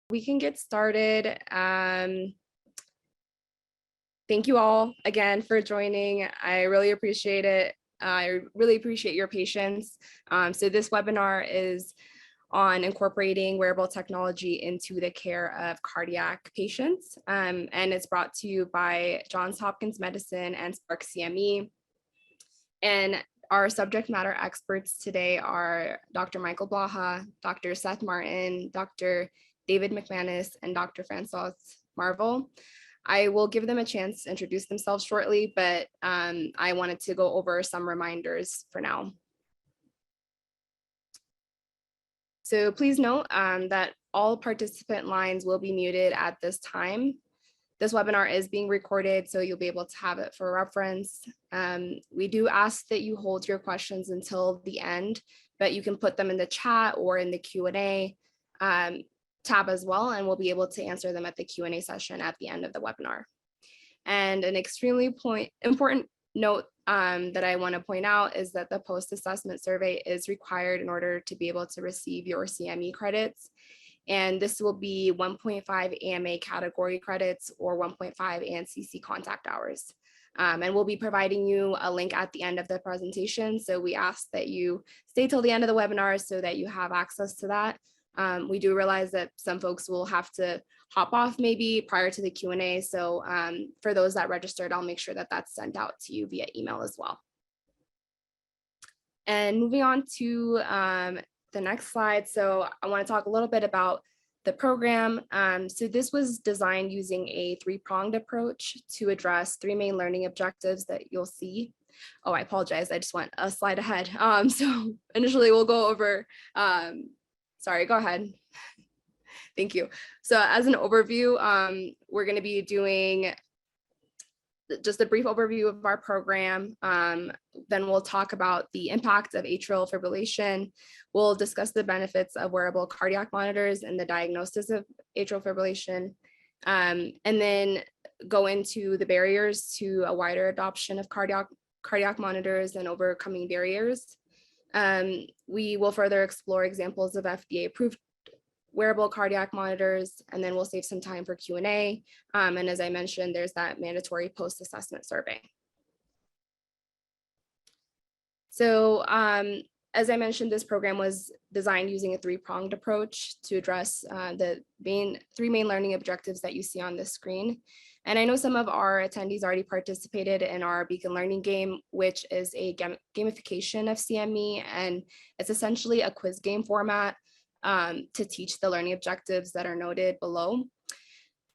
We can get started. Thank you all again for joining. I really appreciate it. I really appreciate your patience. So this webinar is on incorporating wearable technology into the care of cardiac patients. And it's brought to you by Johns Hopkins Medicine and Spark CME. And our subject matter experts today are Dr. Michael Blaha, Dr. Seth Martin, Dr. David McManus, and Dr. Francoise Marvel. I will give them a chance to introduce themselves shortly, but I wanted to go over some reminders for now. So please note that all participant lines will be muted at this time. This webinar is being recorded, so you'll be able to have it for reference. We do ask that you hold your questions until the end, but you can put them in the chat or in the Q&A tab as well, and we'll be able to answer them at the Q&A session at the end of the webinar. And an extremely important note that I want to point out is that the post-assessment survey is required in order to be able to receive your CME credits. And this will be 1.5 AMA category credits or 1.5 ANCC contact hours. And we'll be providing you a link at the end of the presentation. So we ask that you stay till the end of the webinar so that you have access to that. We do realize that some folks will have to hop off maybe prior to the Q&A. So for those that registered, I'll make sure that that's sent out to you via email as well. And moving on to the next slide. So I want to talk a little bit about the program. So this was designed using a three-pronged approach to address three main learning objectives that you'll see. Oh, I apologize. I just went a slide ahead. So initially we'll go over, sorry, go ahead. Thank you. So as an overview, we're going to be doing just a brief overview of our program. Then we'll talk about the impact of atrial fibrillation. We'll discuss the benefits of wearable cardiac monitors and the diagnosis of atrial fibrillation. And then go into the barriers to a wider adoption of cardiac monitors and overcoming barriers. We will further explore examples of FDA-approved wearable cardiac monitors, and then we'll save some time for Q&A. And as I mentioned, there's that mandatory post-assessment survey. So as I mentioned, this program was designed using a three-pronged approach to address the three main learning objectives that you see on this screen. And I know some of our attendees already participated in our Beacon Learning game, which is a gamification of CME, and it's essentially a quiz game format to teach the learning objectives that are noted below.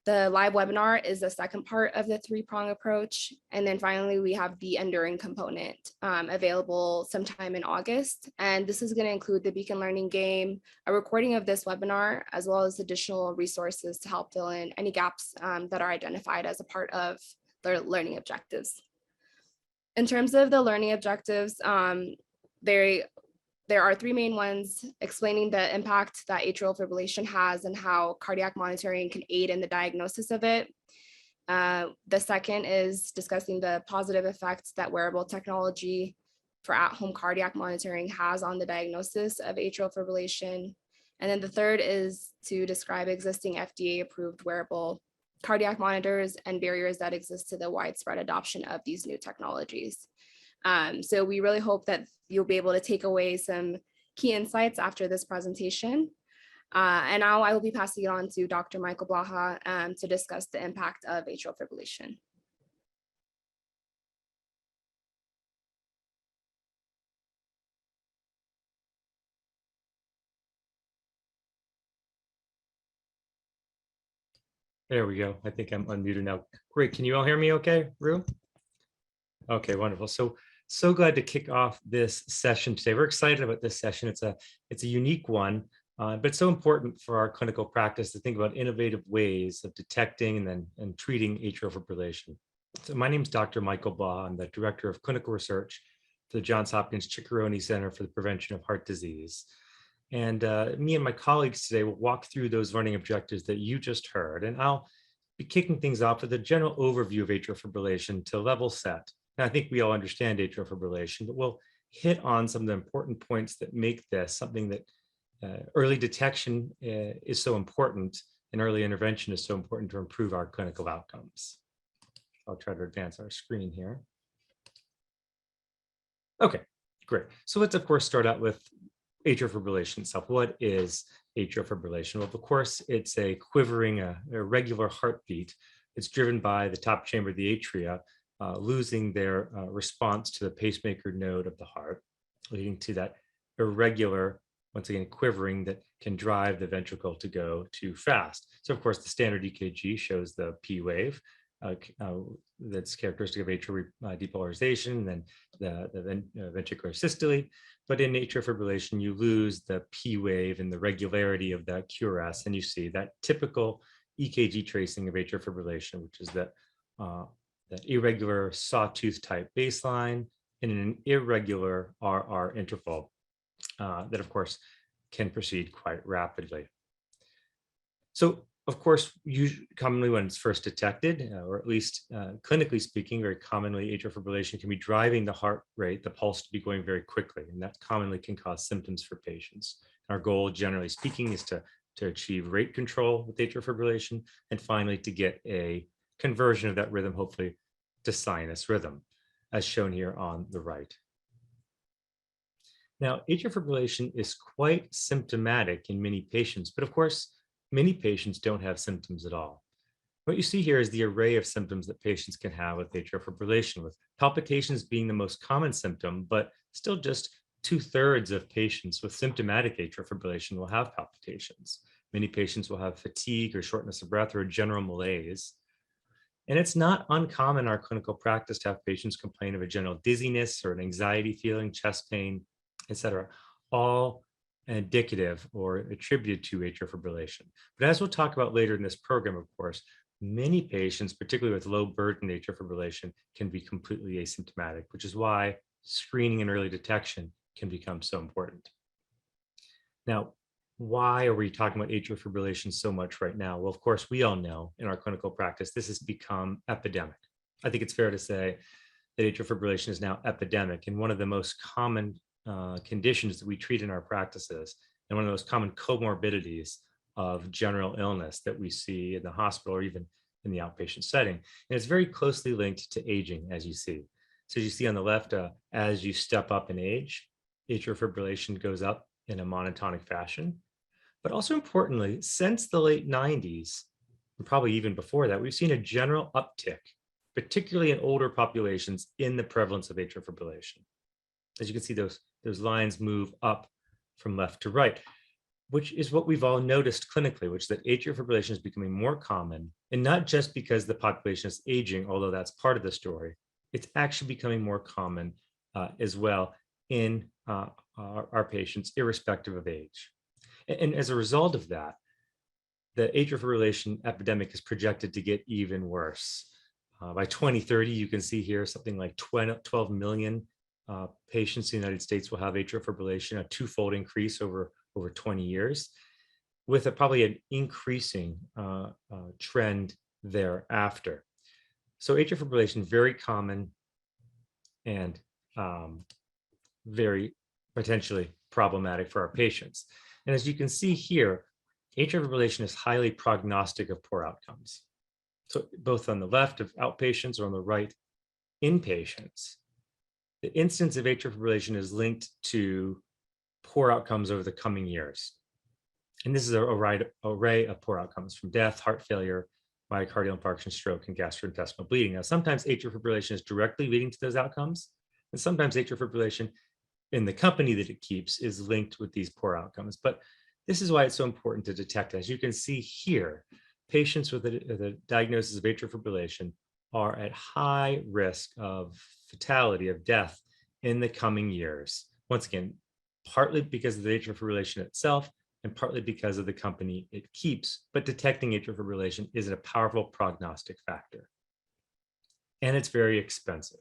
The live webinar is the second part of the three-prong approach. And then finally, we have the enduring component available sometime in August. And this is going to include the Beacon Learning game, a recording of this webinar, as well as additional resources to help fill in any gaps that are identified as a part of the learning objectives. In terms of the learning objectives, there are three main ones: explaining the impact that atrial fibrillation has and how cardiac monitoring can aid in the diagnosis of it. The second is discussing the positive effects that wearable technology for at-home cardiac monitoring has on the diagnosis of atrial fibrillation. And then the third is to describe existing FDA-approved wearable cardiac monitors and barriers that exist to the widespread adoption of these new technologies. So we really hope that you'll be able to take away some key insights after this presentation. And now I will be passing it on to Dr. Michael Blaha to discuss the impact of atrial fibrillation. There we go. I think I'm unmuted now. Great. Can you all hear me okay, Rue? Okay, wonderful. So glad to kick off this session today. We're excited about this session. It's a unique one, but it's so important for our clinical practice to think about innovative ways of detecting and treating atrial fibrillation. So my name is Dr. Michael Blaha. I'm the Director of Clinical Research for the Johns Hopkins Ciccarone Center for the Prevention of Heart Disease. And me and my colleagues today will walk through those learning objectives that you just heard. And I'll be kicking things off with a general overview of atrial fibrillation to level set. Now, I think we all understand atrial fibrillation, but we'll hit on some of the important points that make this something that early detection is so important and early intervention is so important to improve our clinical outcomes. I'll try to advance our screen here. Okay, great. So let's of course start out with atrial fibrillation itself. What is atrial fibrillation? Well, of course, it's a quivering, a regular heartbeat. It's driven by the top chamber of the atria losing their response to the pacemaker node of the heart, leading to that irregular, once again, quivering that can drive the ventricle to go too fast. So of course, the standard EKG shows the P wave. That's characteristic of atrial depolarization, and then the ventricular systole. But in atrial fibrillation, you lose the P wave and the regularity of that QRS, and you see that typical EKG tracing of atrial fibrillation, which is that irregular sawtooth type baseline and an irregular RR interval that, of course, can proceed quite rapidly. So, of course, commonly when it's first detected, or at least clinically speaking, very commonly atrial fibrillation can be driving the heart rate, the pulse to be going very quickly, and that commonly can cause symptoms for patients. Our goal, generally speaking, is to achieve rate control with atrial fibrillation, and finally to get a conversion of that rhythm, hopefully, to sinus rhythm, as shown here on the right. Now, atrial fibrillation is quite symptomatic in many patients, but of course, many patients don't have symptoms at all. What you see here is the array of symptoms that patients can have with atrial fibrillation, with palpitations being the most common symptom, but still just 2/3 of patients with symptomatic atrial fibrillation will have palpitations. Many patients will have fatigue or shortness of breath or a general malaise. And it's not uncommon in our clinical practice to have patients complain of a general dizziness or an anxiety feeling, chest pain, etc., all indicative or attributed to atrial fibrillation. But as we'll talk about later in this program, of course, many patients, particularly with low burden atrial fibrillation, can be completely asymptomatic, which is why screening and early detection can become so important. Now, why are we talking about atrial fibrillation so much right now? Well, of course, we all know in our clinical practice, this has become epidemic. I think it's fair to say that atrial fibrillation is now epidemic and one of the most common conditions that we treat in our practices, and one of those common comorbidities of general illness that we see in the hospital or even in the outpatient setting. And it's very closely linked to aging, as you see. So as you see on the left, as you step up in age, atrial fibrillation goes up in a monotonic fashion. But also importantly, since the late 90s, and probably even before that, we've seen a general uptick, particularly in older populations, in the prevalence of atrial fibrillation. As you can see, those lines move up from left to right, which is what we've all noticed clinically, which is that atrial fibrillation is becoming more common, and not just because the population is aging, although that's part of the story. It's actually becoming more common as well in our patients, irrespective of age. And as a result of that, the atrial fibrillation epidemic is projected to get even worse. By 2030, you can see here something like 12 million patients in the United States will have atrial fibrillation, a twofold increase over 20 years, with probably an increasing trend thereafter. So atrial fibrillation, very common and very potentially problematic for our patients. And as you can see here, atrial fibrillation is highly prognostic of poor outcomes. So both on the left of outpatients or on the right inpatients, the incidence of atrial fibrillation is linked to poor outcomes over the coming years. And this is an array of poor outcomes from death, heart failure, myocardial infarction, stroke, and gastrointestinal bleeding. Now, sometimes atrial fibrillation is directly leading to those outcomes, and sometimes atrial fibrillation in the company that it keeps is linked with these poor outcomes. But this is why it's so important to detect. As you can see here, patients with a diagnosis of atrial fibrillation are at high risk of fatality, of death in the coming years. Once again, partly because of the atrial fibrillation itself and partly because of the company it keeps. But detecting atrial fibrillation is a powerful prognostic factor. And it's very expensive.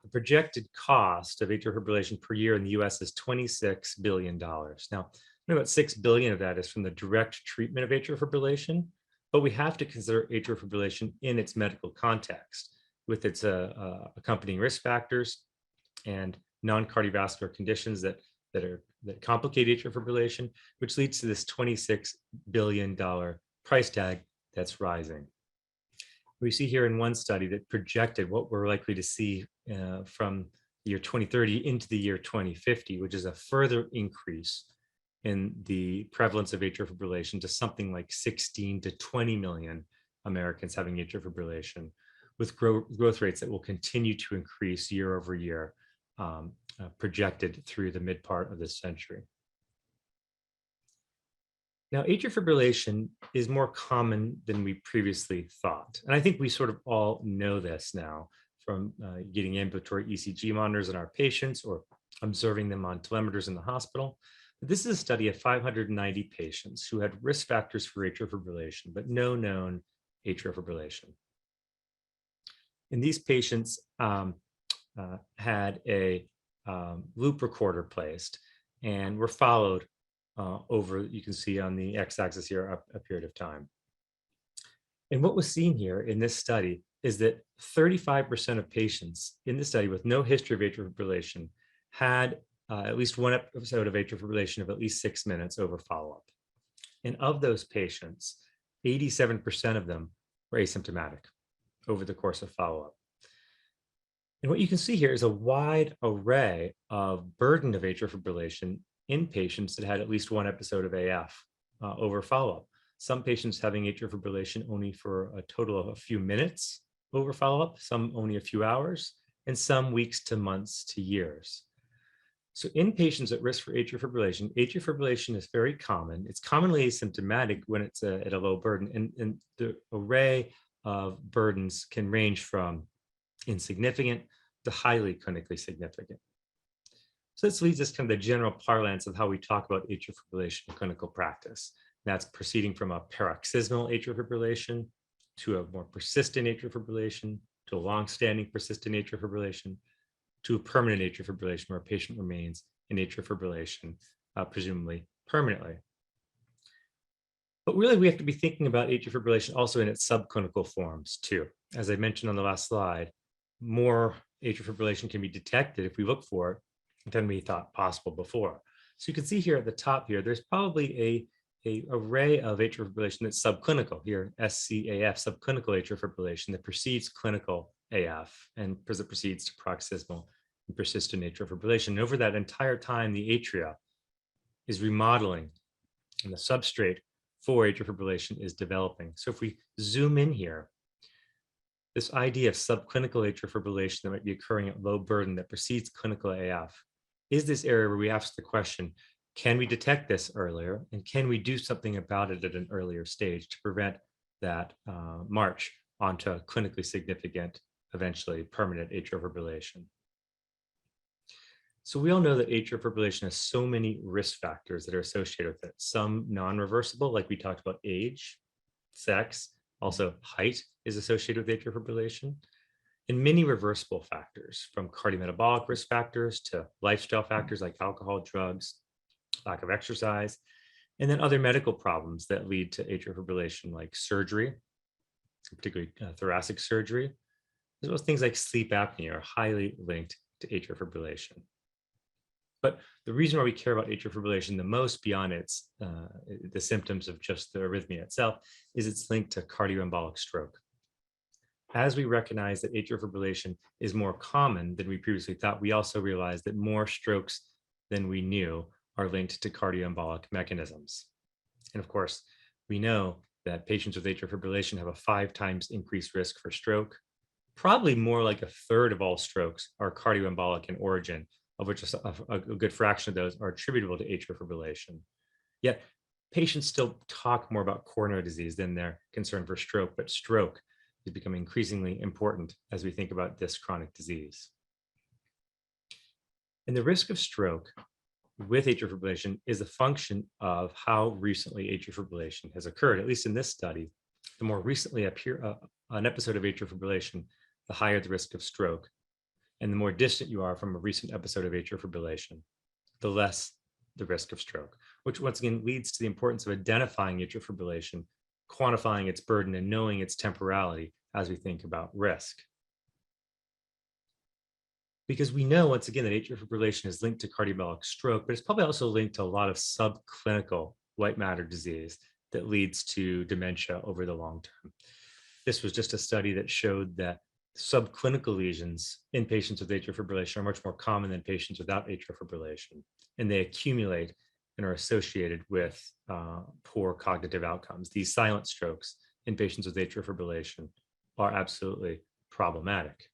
The projected cost of atrial fibrillation per year in the US is $26 billion. Now, about $6 billion of that is from the direct treatment of atrial fibrillation, but we have to consider atrial fibrillation in its medical context with its accompanying risk factors and non-cardiovascular conditions that complicate atrial fibrillation, which leads to this $26 billion price tag that's rising. We see here in one study that projected what we're likely to see from the year 2030 into the year 2050, which is a further increase in the prevalence of atrial fibrillation to something like 16 to 20 million Americans having atrial fibrillation, with growth rates that will continue to increase year over year, projected through the mid part of this century. Now, atrial fibrillation is more common than we previously thought. And I think we sort of all know this now from getting ambulatory ECG monitors in our patients or observing them on telemeters in the hospital. But this is a study of 590 patients who had risk factors for atrial fibrillation, but no known atrial fibrillation. And these patients had a loop recorder placed and were followed over, you can see on the x-axis here, a period of time. And what was seen here in this study is that 35% of patients in the study with no history of atrial fibrillation had at least one episode of atrial fibrillation of at least 6 minutes over follow-up. And of those patients, 87% of them were asymptomatic over the course of follow-up. And what you can see here is a wide array of burden of atrial fibrillation in patients that had at least one episode of AF over follow-up. Some patients having atrial fibrillation only for a total of a few minutes over follow-up, some only a few hours, and some weeks to months to years. So in patients at risk for atrial fibrillation is very common. It's commonly asymptomatic when it's at a low burden, and the array of burdens can range from insignificant to highly clinically significant. So this leads us to the general parlance of how we talk about atrial fibrillation in clinical practice. That's proceeding from a paroxysmal atrial fibrillation to a more persistent atrial fibrillation, to a long-standing persistent atrial fibrillation, to a permanent atrial fibrillation where a patient remains in atrial fibrillation, presumably permanently. But really, we have to be thinking about atrial fibrillation also in its subclinical forms too. As I mentioned on the last slide, more atrial fibrillation can be detected if we look for it than we thought possible before. So you can see here at the top here, there's probably a array of atrial fibrillation that's subclinical here, SCAF, subclinical atrial fibrillation that precedes clinical AF and proceeds to paroxysmal and persistent atrial fibrillation. And over that entire time, the atria is remodeling and the substrate for atrial fibrillation is developing. So if we zoom in here, this idea of subclinical atrial fibrillation that might be occurring at low burden that precedes clinical AF is this area where we ask the question, can we detect this earlier? And can we do something about it at an earlier stage to prevent that march onto clinically significant, eventually permanent atrial fibrillation? So we all know that atrial fibrillation has so many risk factors that are associated with it. Some non-reversible, like we talked about age, sex, also height is associated with atrial fibrillation. And many reversible factors, from cardiometabolic risk factors to lifestyle factors like alcohol, drugs, lack of exercise, and then other medical problems that lead to atrial fibrillation like surgery, particularly thoracic surgery, as well as things like sleep apnea are highly linked to atrial fibrillation. But the reason why we care about atrial fibrillation the most beyond its the symptoms of just the arrhythmia itself is its link to cardioembolic stroke. As we recognize that atrial fibrillation is more common than we previously thought, we also realize that more strokes than we knew are linked to cardioembolic mechanisms. And of course, we know that patients with atrial fibrillation have a 5 times increased risk for stroke. Probably more like a third of all strokes are cardioembolic in origin, of which a good fraction of those are attributable to atrial fibrillation. Yet patients still talk more about coronary disease than their concern for stroke, but stroke is becoming increasingly important as we think about this chronic disease. And the risk of stroke with atrial fibrillation is a function of how recently atrial fibrillation has occurred. At least in this study, the more recently an episode of atrial fibrillation, the higher the risk of stroke. And the more distant you are from a recent episode of atrial fibrillation, the less the risk of stroke, which once again leads to the importance of identifying atrial fibrillation, quantifying its burden, and knowing its temporality as we think about risk. Because we know, once again, that atrial fibrillation is linked to cardioembolic stroke, but it's probably also linked to a lot of subclinical white matter disease that leads to dementia over the long term. This was just a study that showed that subclinical lesions in patients with atrial fibrillation are much more common than patients without atrial fibrillation, and they accumulate and are associated with poor cognitive outcomes. These silent strokes in patients with atrial fibrillation are absolutely problematic.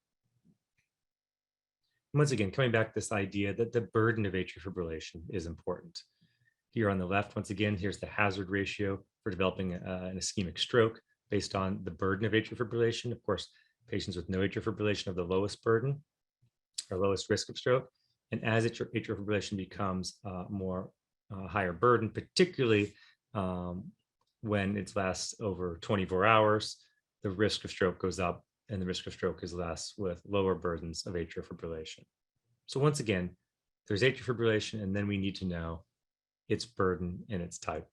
Once again, coming back to this idea that the burden of atrial fibrillation is important. Here on the left, once again, here's the hazard ratio for developing an ischemic stroke based on the burden of atrial fibrillation. Of course, patients with no atrial fibrillation have the lowest burden or lowest risk of stroke. And as atrial fibrillation becomes more higher burden, particularly when it lasts over 24 hours, the risk of stroke goes up, and the risk of stroke is less with lower burdens of atrial fibrillation. So once again, there's atrial fibrillation, and then we need to know its burden and its type.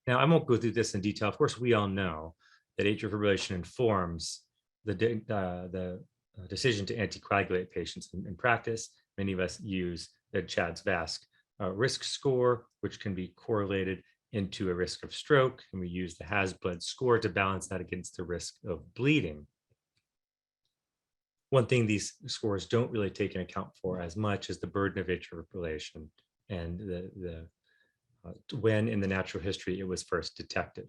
Now, I won't go through this in detail. Of course, we all know that atrial fibrillation informs the decision to anticoagulate patients in practice. Many of us use the CHADS-VASc risk score, which can be correlated into a risk of stroke, and we use the HAS-BLED score to balance that against the risk of bleeding. One thing these scores don't really take into account for as much is the burden of atrial fibrillation and when in the natural history it was first detected.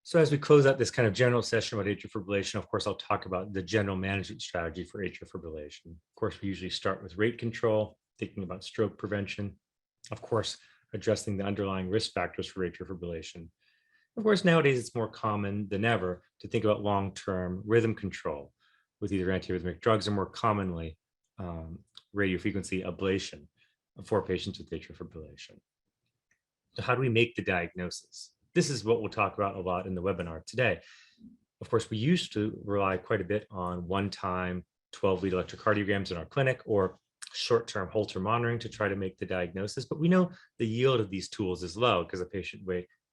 So as we close out this kind of general session about atrial fibrillation, of course, I'll talk about the general management strategy for atrial fibrillation. Of course, we usually start with rate control, thinking about stroke prevention, of course, addressing the underlying risk factors for atrial fibrillation. Of course, nowadays it's more common than ever to think about long-term rhythm control with either antiarrhythmic drugs or more commonly radiofrequency ablation for patients with atrial fibrillation. So how do we make the diagnosis? This is what we'll talk about a lot in the webinar today. Of course, we used to rely quite a bit on one-time 12-lead electrocardiograms in our clinic or short-term Holter monitoring to try to make the diagnosis, but we know the yield of these tools is low because a patient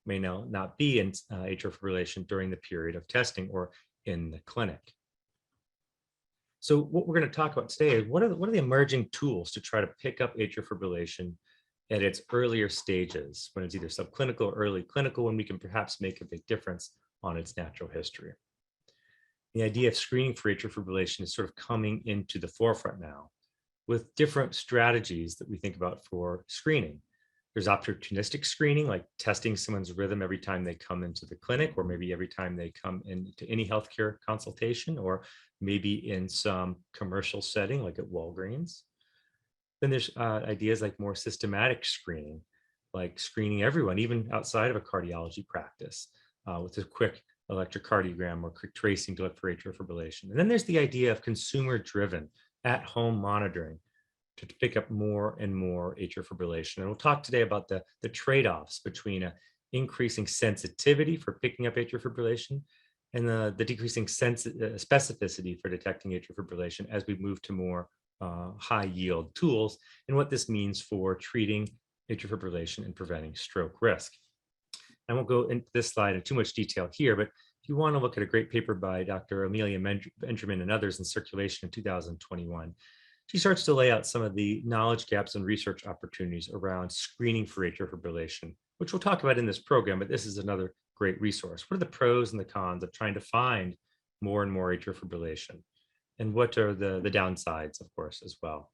may now not be in atrial fibrillation during the period of testing or in the clinic. So what we're going to talk about today is what are the emerging tools to try to pick up atrial fibrillation at its earlier stages, when it's either subclinical or early clinical, when we can perhaps make a big difference on its natural history. The idea of screening for atrial fibrillation is sort of coming into the forefront now with different strategies that we think about for screening. There's opportunistic screening, like testing someone's rhythm every time they come into the clinic, or maybe every time they come into any healthcare consultation, or maybe in some commercial setting, like at Walgreens. Then there's ideas like more systematic screening, like screening everyone, even outside of a cardiology practice, with a quick electrocardiogram or quick tracing to look for atrial fibrillation. And then there's the idea of consumer-driven at-home monitoring to pick up more and more atrial fibrillation. And we'll talk today about the trade-offs between increasing sensitivity for picking up atrial fibrillation and the decreasing specificity for detecting atrial fibrillation as we move to more high yield tools, and what this means for treating atrial fibrillation and preventing stroke risk. I won't go into this slide in too much detail here, but if you want to look at a great paper by Dr. Amelia Benjamin and others in Circulation in 2021, she starts to lay out some of the knowledge gaps and research opportunities around screening for atrial fibrillation, which we'll talk about in this program, but this is another great resource. What are the pros and the cons of trying to find more and more atrial fibrillation? And what are the downsides, of course, as well?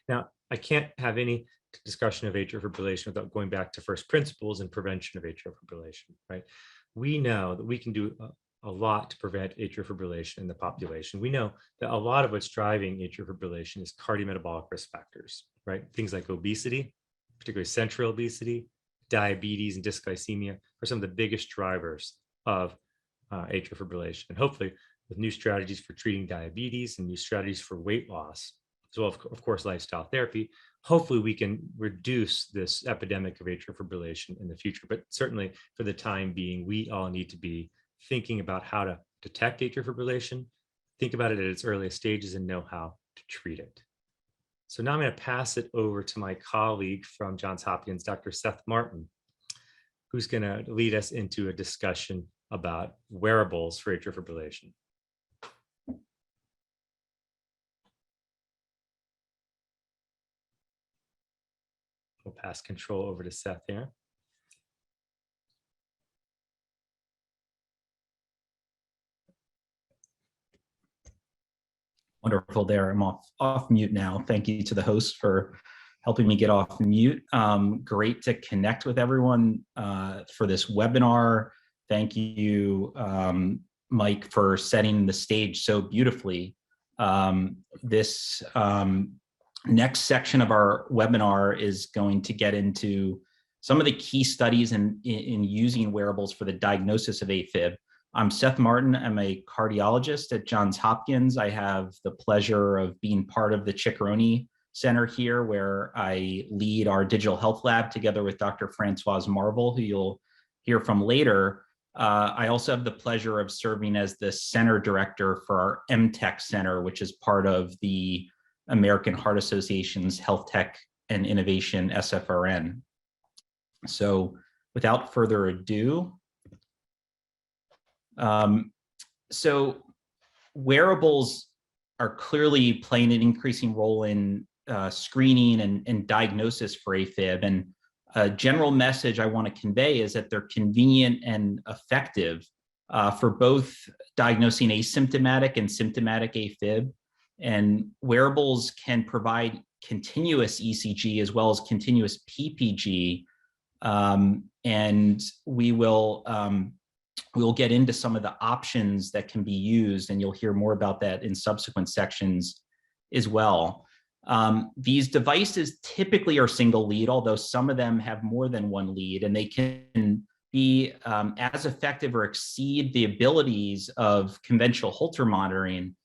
Now, I can't have any discussion of atrial fibrillation without going back to first principles and prevention of atrial fibrillation, right? We know that we can do a lot to prevent atrial fibrillation in the population. We know that a lot of what's driving atrial fibrillation is cardiometabolic risk factors, right? Things like obesity, particularly central obesity, diabetes, and dysglycemia are some of the biggest drivers of atrial fibrillation. And hopefully, with new strategies for treating diabetes and new strategies for weight loss, as well as, of course, lifestyle therapy, hopefully we can reduce this epidemic of atrial fibrillation in the future. But certainly for the time being, we all need to be thinking about how to detect atrial fibrillation, think about it at its earliest stages, and know how to treat it. So now I'm going to pass it over to my colleague from Johns Hopkins, Dr. Seth Martin, who's going to lead us into a discussion about wearables for atrial fibrillation. We'll pass control over to Seth here. Wonderful there. I'm off mute now. Thank you to the host for helping me get off mute. Great to connect with everyone for this webinar. Thank you, Mike, for setting the stage so beautifully. This next section of our webinar is going to get into some of the key studies in using wearables for the diagnosis of AFib. I'm Seth Martin. I'm a cardiologist at Johns Hopkins. I have the pleasure of being part of the Ciccarone Center here, where I lead our digital health lab together with Dr. Francoise Marvel, who you'll hear from later. I also have the pleasure of serving as the center director for our MTech Center, which is part of the American Heart Association's Health Tech and Innovation SFRN. So without further ado, so wearables are clearly playing an increasing role in screening and diagnosis for AFib. And a general message I want to convey is that they're convenient and effective for both diagnosing asymptomatic and symptomatic AFib. And wearables can provide continuous ECG as well as continuous PPG. And we'll get into some of the options that can be used, and you'll hear more about that in subsequent sections as well. These devices typically are single lead, although some of them have more than one lead, and they can be as effective or exceed the abilities of conventional Holter monitoring,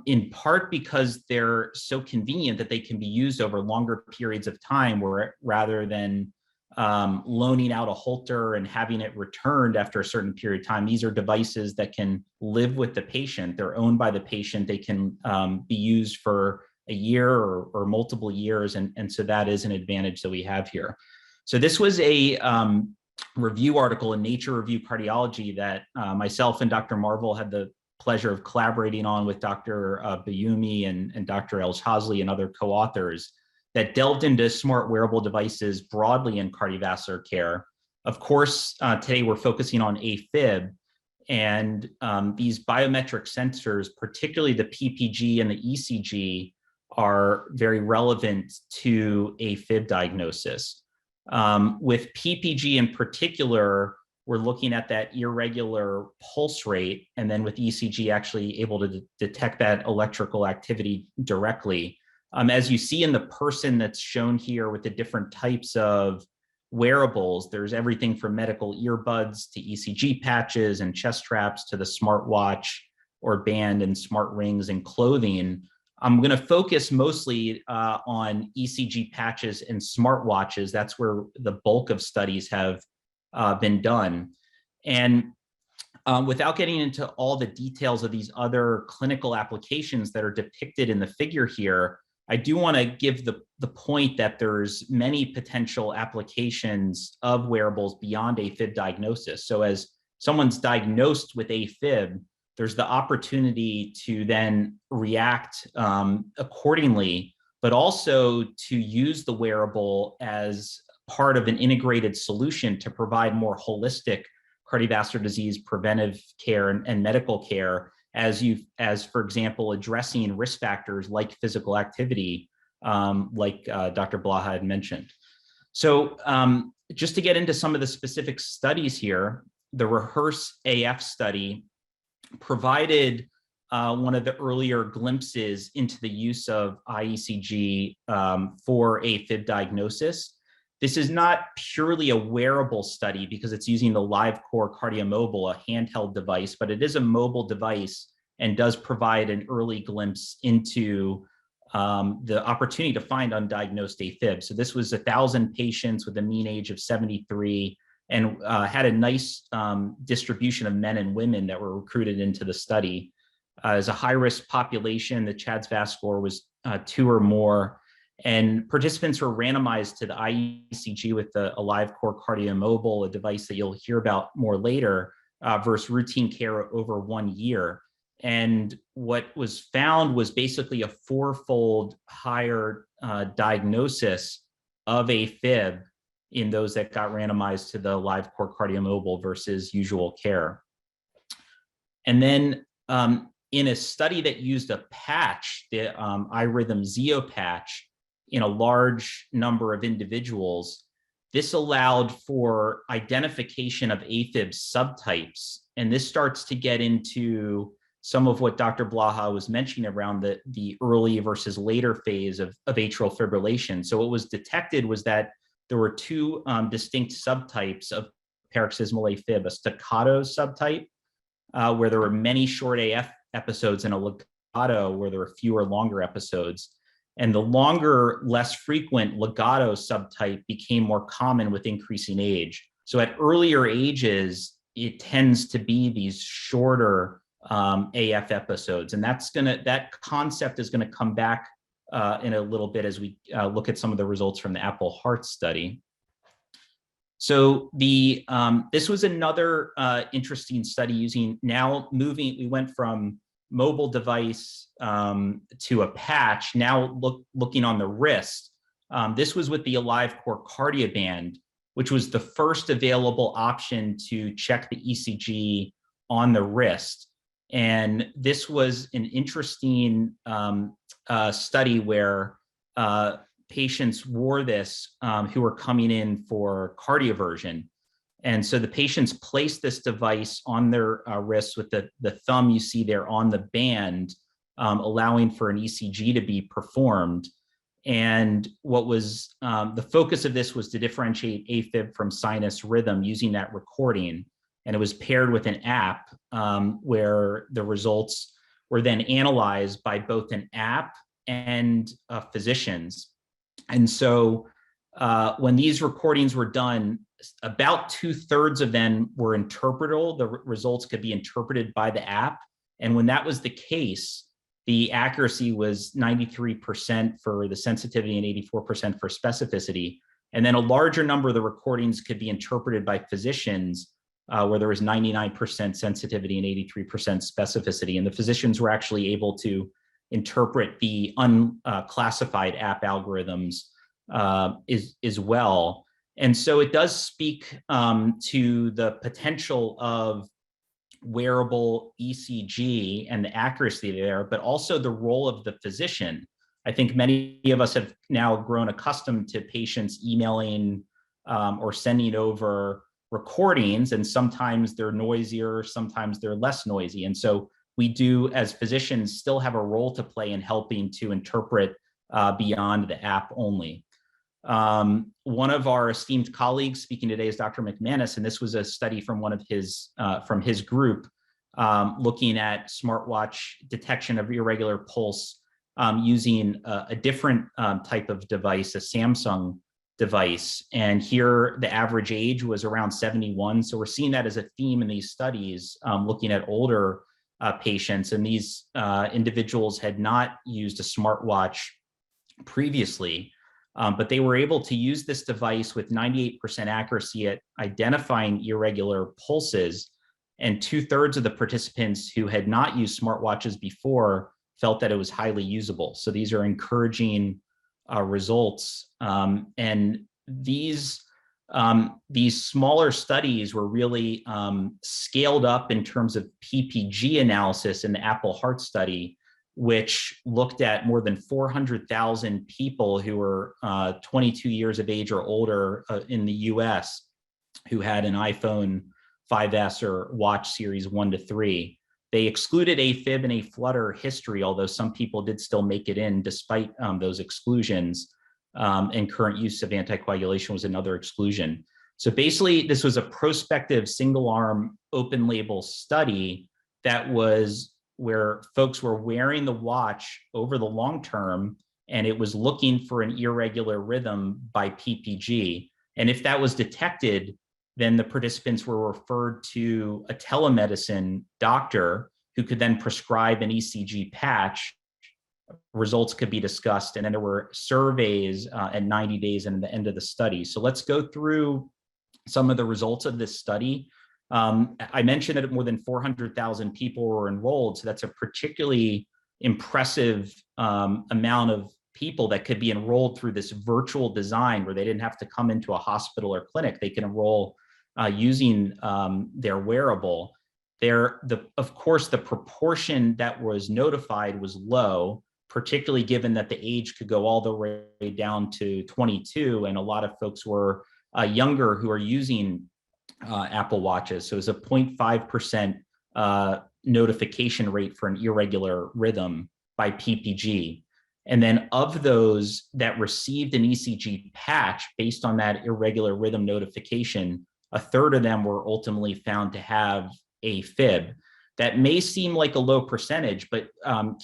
in part because they're so convenient that they can be used over longer periods of time, where rather than loaning out a Holter and having it returned after a certain period of time. These are devices that can live with the patient. They're owned by the patient. They can be used for a year or multiple years. And so that is an advantage that we have here. So this was a review article in Nature Review Cardiology that myself and Dr. Marvel had the pleasure of collaborating on with Dr. Bayumi and Dr. El-Shazli and other co-authors, that delved into smart wearable devices broadly in cardiovascular care. Of course, today we're focusing on AFib, and these biometric sensors, particularly the PPG and the ECG, are very relevant to AFib diagnosis. With PPG in particular, we're looking at that irregular pulse rate, and then with ECG actually able to detect that electrical activity directly. As you see in the person that's shown here with the different types of wearables, there's everything from medical earbuds to ECG patches and chest straps to the smartwatch or band and smart rings and clothing. I'm going to focus mostly on ECG patches and smartwatches. That's where the bulk of studies have been done. And without getting into all the details of these other clinical applications that are depicted in the figure here, I do want to give the point that there's many potential applications of wearables beyond AFib diagnosis. So as someone's diagnosed with AFib, there's the opportunity to then react accordingly, but also to use the wearable as part of an integrated solution to provide more holistic cardiovascular disease preventive care and medical care, as for example, addressing risk factors like physical activity, like Dr. Blaha had mentioned. So just to get into some of the specific studies here, the Rehearse AF study provided one of the earlier glimpses into the use of IECG for AFib diagnosis. This is not purely a wearable study because it's using the LiveCore CardioMobile, a handheld device, but it is a mobile device and does provide an early glimpse into the opportunity to find undiagnosed AFib. So this was 1,000 patients with a mean age of 73 and had a nice distribution of men and women that were recruited into the study. As a high-risk population, the CHA2DS2-VASc score was 2 or more. And participants were randomized to the IECG with a LiveCore CardioMobile, a device that you'll hear about more later, versus routine care over 1 year. And what was found was basically a 4-fold higher diagnosis of AFib in those that got randomized to the live core cardiomobile versus usual care. And then in a study that used a patch, the iRhythm Zio patch, in a large number of individuals, this allowed for identification of AFib subtypes. And this starts to get into some of what Dr. Blaha was mentioning around the early versus later phase of atrial fibrillation. So what was detected was that there were two distinct subtypes of paroxysmal AFib, a staccato subtype, where there were many short AF episodes, and a legato, where there were fewer longer episodes. And the longer, less frequent legato subtype became more common with increasing age. So at earlier ages, it tends to be these shorter AF episodes. And that concept is gonna come back in a little bit as we look at some of the results from the Apple Heart study. So this was another interesting study we went from mobile device to a patch, now looking on the wrist. This was with the AliveCore Cardioband, which was the first available option to check the ECG on the wrist. And this was an interesting study where patients wore this who were coming in for cardioversion. And so the patients placed this device on their wrists with the thumb you see there on the band, allowing for an ECG to be performed. And what was the focus of this was to differentiate AFib from sinus rhythm using that recording. And it was paired with an app where the results were then analyzed by both an app and physicians. And so when these recordings were done, about 2/3 of them were interpretable. The results could be interpreted by the app. And when that was the case, the accuracy was 93% for the sensitivity and 84% for specificity. And then a larger number of the recordings could be interpreted by physicians, where there was 99% sensitivity and 83% specificity. And the physicians were actually able to interpret the unclassified app algorithms as well. And so it does speak to the potential of wearable ECG and the accuracy there, but also the role of the physician. I think many of us have now grown accustomed to patients emailing or sending over recordings, and sometimes they're noisier, sometimes they're less noisy. And so we do, as physicians, still have a role to play in helping to interpret beyond the app only. One of our esteemed colleagues speaking today is Dr. McManus, and this was a study from one of his from his group looking at smartwatch detection of irregular pulse using a different type of device, a Samsung device. And here the average age was around 71. So we're seeing that as a theme in these studies, looking at older patients, and these individuals had not used a smartwatch previously. But they were able to use this device with 98% accuracy at identifying irregular pulses. And 2/3 of the participants who had not used smartwatches before felt that it was highly usable. So these are encouraging results. And these smaller studies were really scaled up in terms of PPG analysis in the Apple Heart study, which looked at more than 400,000 people who were 22 years of age or older in the US who had an iPhone 5S or watch series 1 to 3. They excluded AFib and aflutter history, although some people did still make it in despite those exclusions. And current use of anticoagulation was another exclusion. So basically, this was a prospective single-arm open label study that was where folks were wearing the watch over the long term, and it was looking for an irregular rhythm by PPG. And if that was detected, then the participants were referred to a telemedicine doctor who could then prescribe an ECG patch. Results could be discussed, and then there were surveys at 90 days and the end of the study. So let's go through some of the results of this study. I mentioned that more than 400,000 people were enrolled, so that's a particularly impressive amount of people that could be enrolled through this virtual design where they didn't have to come into a hospital or clinic. They can enroll using their wearable. Of course, the proportion that was notified was low, particularly given that the age could go all the way down to 22, and a lot of folks were younger who are using Apple Watches. So it's a 0.5% notification rate for an irregular rhythm by PPG. And then of those that received an ECG patch based on that irregular rhythm notification, a third of them were ultimately found to have AFib. That may seem like a low percentage, but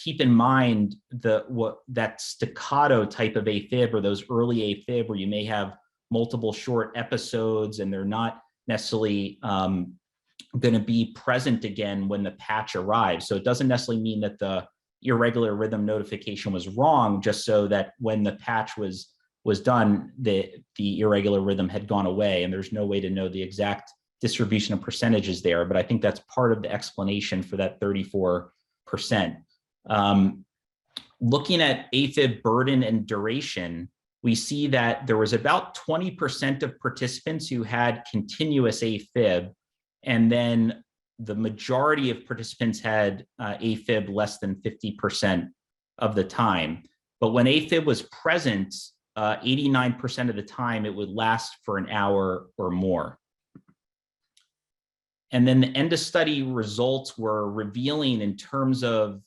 keep in mind that staccato type of AFib, or those early AFib where you may have multiple short episodes and they're not necessarily going to be present again when the patch arrives. So it doesn't necessarily mean that the irregular rhythm notification was wrong, just so that when the patch was done, the irregular rhythm had gone away, and there's no way to know the exact distribution of percentages there, but I think that's part of the explanation for that 34%. Looking at AFib burden and duration, we see that there was about 20% of participants who had continuous AFib, and then the majority of participants had AFib less than 50% of the time. But when AFib was present, 89% of the time, it would last for an hour or more. And then the end of study results were revealing in terms of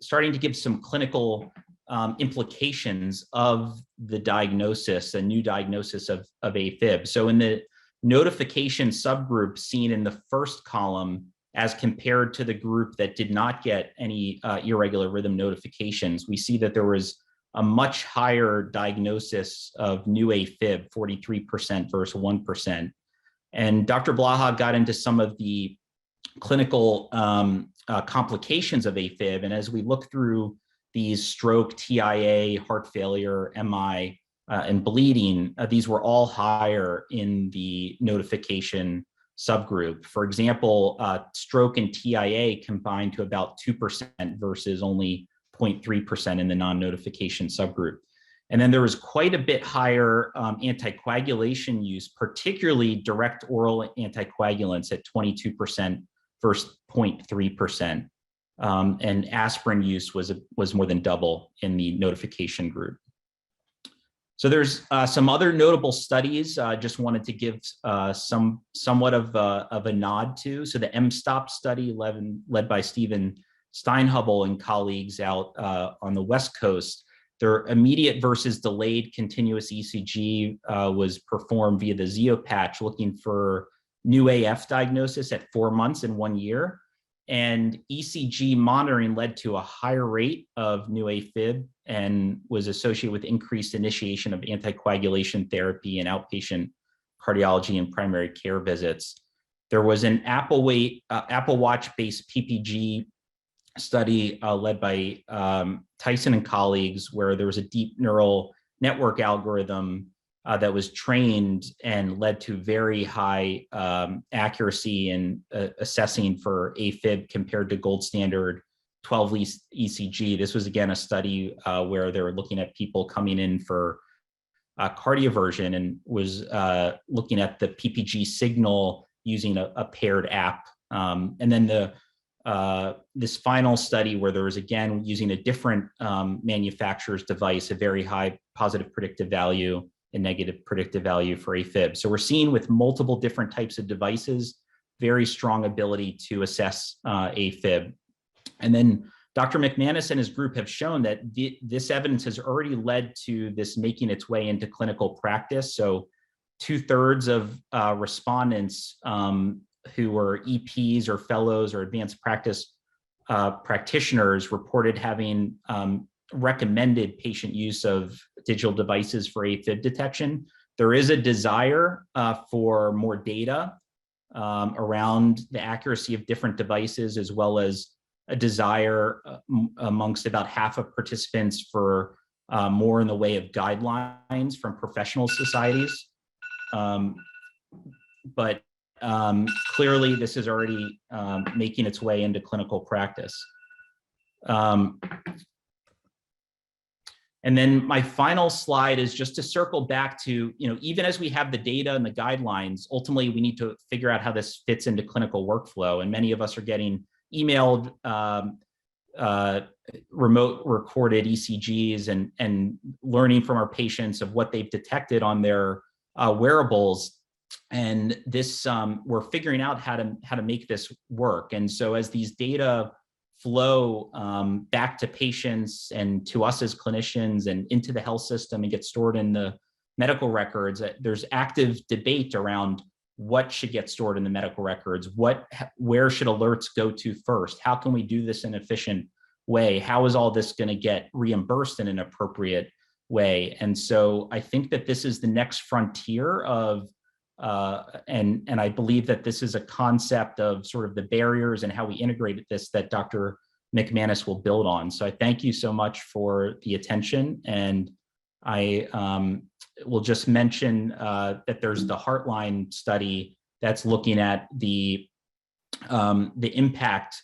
starting to give some clinical implications of the diagnosis, a new diagnosis of AFib. So in the notification subgroup seen in the first column, as compared to the group that did not get any irregular rhythm notifications, we see that there was a much higher diagnosis of new AFib, 43% versus 1%. And Dr. Blaha got into some of the clinical complications of AFib. And as we look through these stroke, TIA, heart failure, MI, and bleeding, these were all higher in the notification subgroup. For example, stroke and TIA combined to about 2% versus only 0.3% in the non-notification subgroup. And then there was quite a bit higher anticoagulation use, particularly direct oral anticoagulants at 22% versus 0.3%. And aspirin use was more than double in the notification group. So there's some other notable studies just wanted to give somewhat of a nod to. So the mSToP study led by Stephen Steinhubel and colleagues out on the West Coast, their immediate versus delayed continuous ECG was performed via the Zeo patch, looking for new AF diagnosis at 4 months and 1 year. And ECG monitoring led to a higher rate of new AFib and was associated with increased initiation of anticoagulation therapy and outpatient cardiology and primary care visits. There was an Apple Watch-based PPG study led by Tyson and colleagues, where there was a deep neural network algorithm that was trained and led to very high accuracy in assessing for AFib compared to gold standard 12-lead ECG. This was, again, a study where they were looking at people coming in for cardioversion and was looking at the PPG signal using a paired app. And then this final study where there was, again, using a different manufacturer's device, a very high positive predictive value and negative predictive value for AFib. So we're seeing with multiple different types of devices, very strong ability to assess AFib. And then Dr. McManus and his group have shown that this evidence has already led to this making its way into clinical practice. So 2/3 of respondents who were EPs or fellows or advanced practice practitioners reported having recommended patient use of digital devices for AFib detection. There is a desire for more data around the accuracy of different devices, as well as a desire amongst about half of participants for more in the way of guidelines from professional societies. But clearly this is already making its way into clinical practice. And then my final slide is just to circle back to, even as we have the data and the guidelines, ultimately we need to figure out how this fits into clinical workflow. And many of us are getting emailed remote recorded ECGs and learning from our patients of what they've detected on their wearables. And this, we're figuring out how to make this work. And so as these data flow back to patients and to us as clinicians and into the health system and get stored in the medical records, there's active debate around what should get stored in the medical records, where should alerts go to first, how can we do this in an efficient way, how is all this going to get reimbursed in an appropriate way. And so I think that this is the next frontier of and I believe that this is a concept of sort of the barriers and how we integrated this that Dr. McManus will build on. So I thank you so much for the attention. And I will just mention that there's the Heartline study that's looking at the impact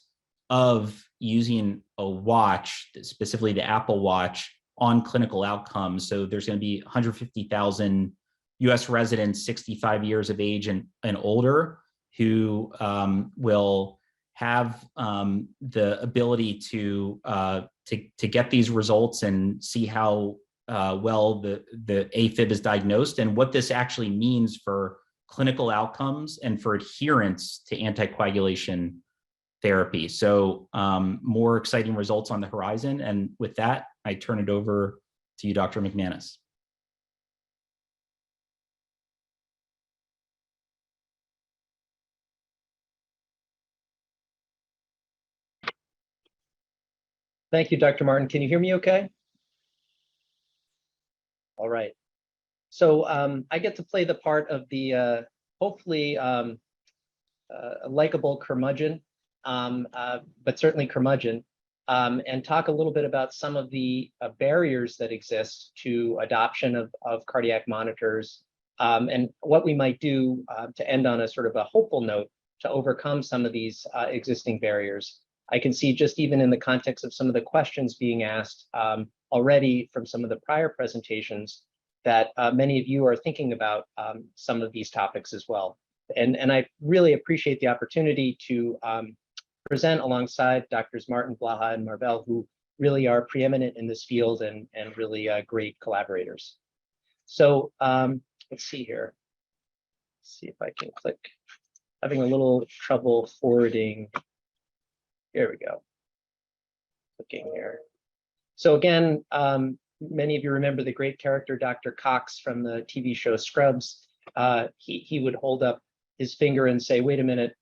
of using a watch, specifically the Apple Watch, on clinical outcomes. So there's going to be 150,000 US residents 65 years of age and older who will have the ability to get these results and see how well the AFib is diagnosed and what this actually means for clinical outcomes and for adherence to anticoagulation therapy. So more exciting results on the horizon. And with that, I turn it over to you, Dr. McManus. Thank you, Dr. Martin. Can you hear me okay? All right. So I get to play the part of the hopefully a likable curmudgeon, but certainly curmudgeon, and talk a little bit about some of the barriers that exist to adoption of cardiac monitors, and what we might do to end on a sort of a hopeful note to overcome some of these existing barriers. I can see just even in the context of some of the questions being asked already from some of the prior presentations that many of you are thinking about some of these topics as well. And I really appreciate the opportunity to present alongside Drs. Martin, Blaha, and Marvel, who really are preeminent in this field and really great collaborators. So let's see here. Let's see if I can click. Having a little trouble forwarding. Here we go. Clicking here. So again, many of you remember the great character Dr. Cox from the TV show Scrubs. He would hold up his finger and say, wait a minute,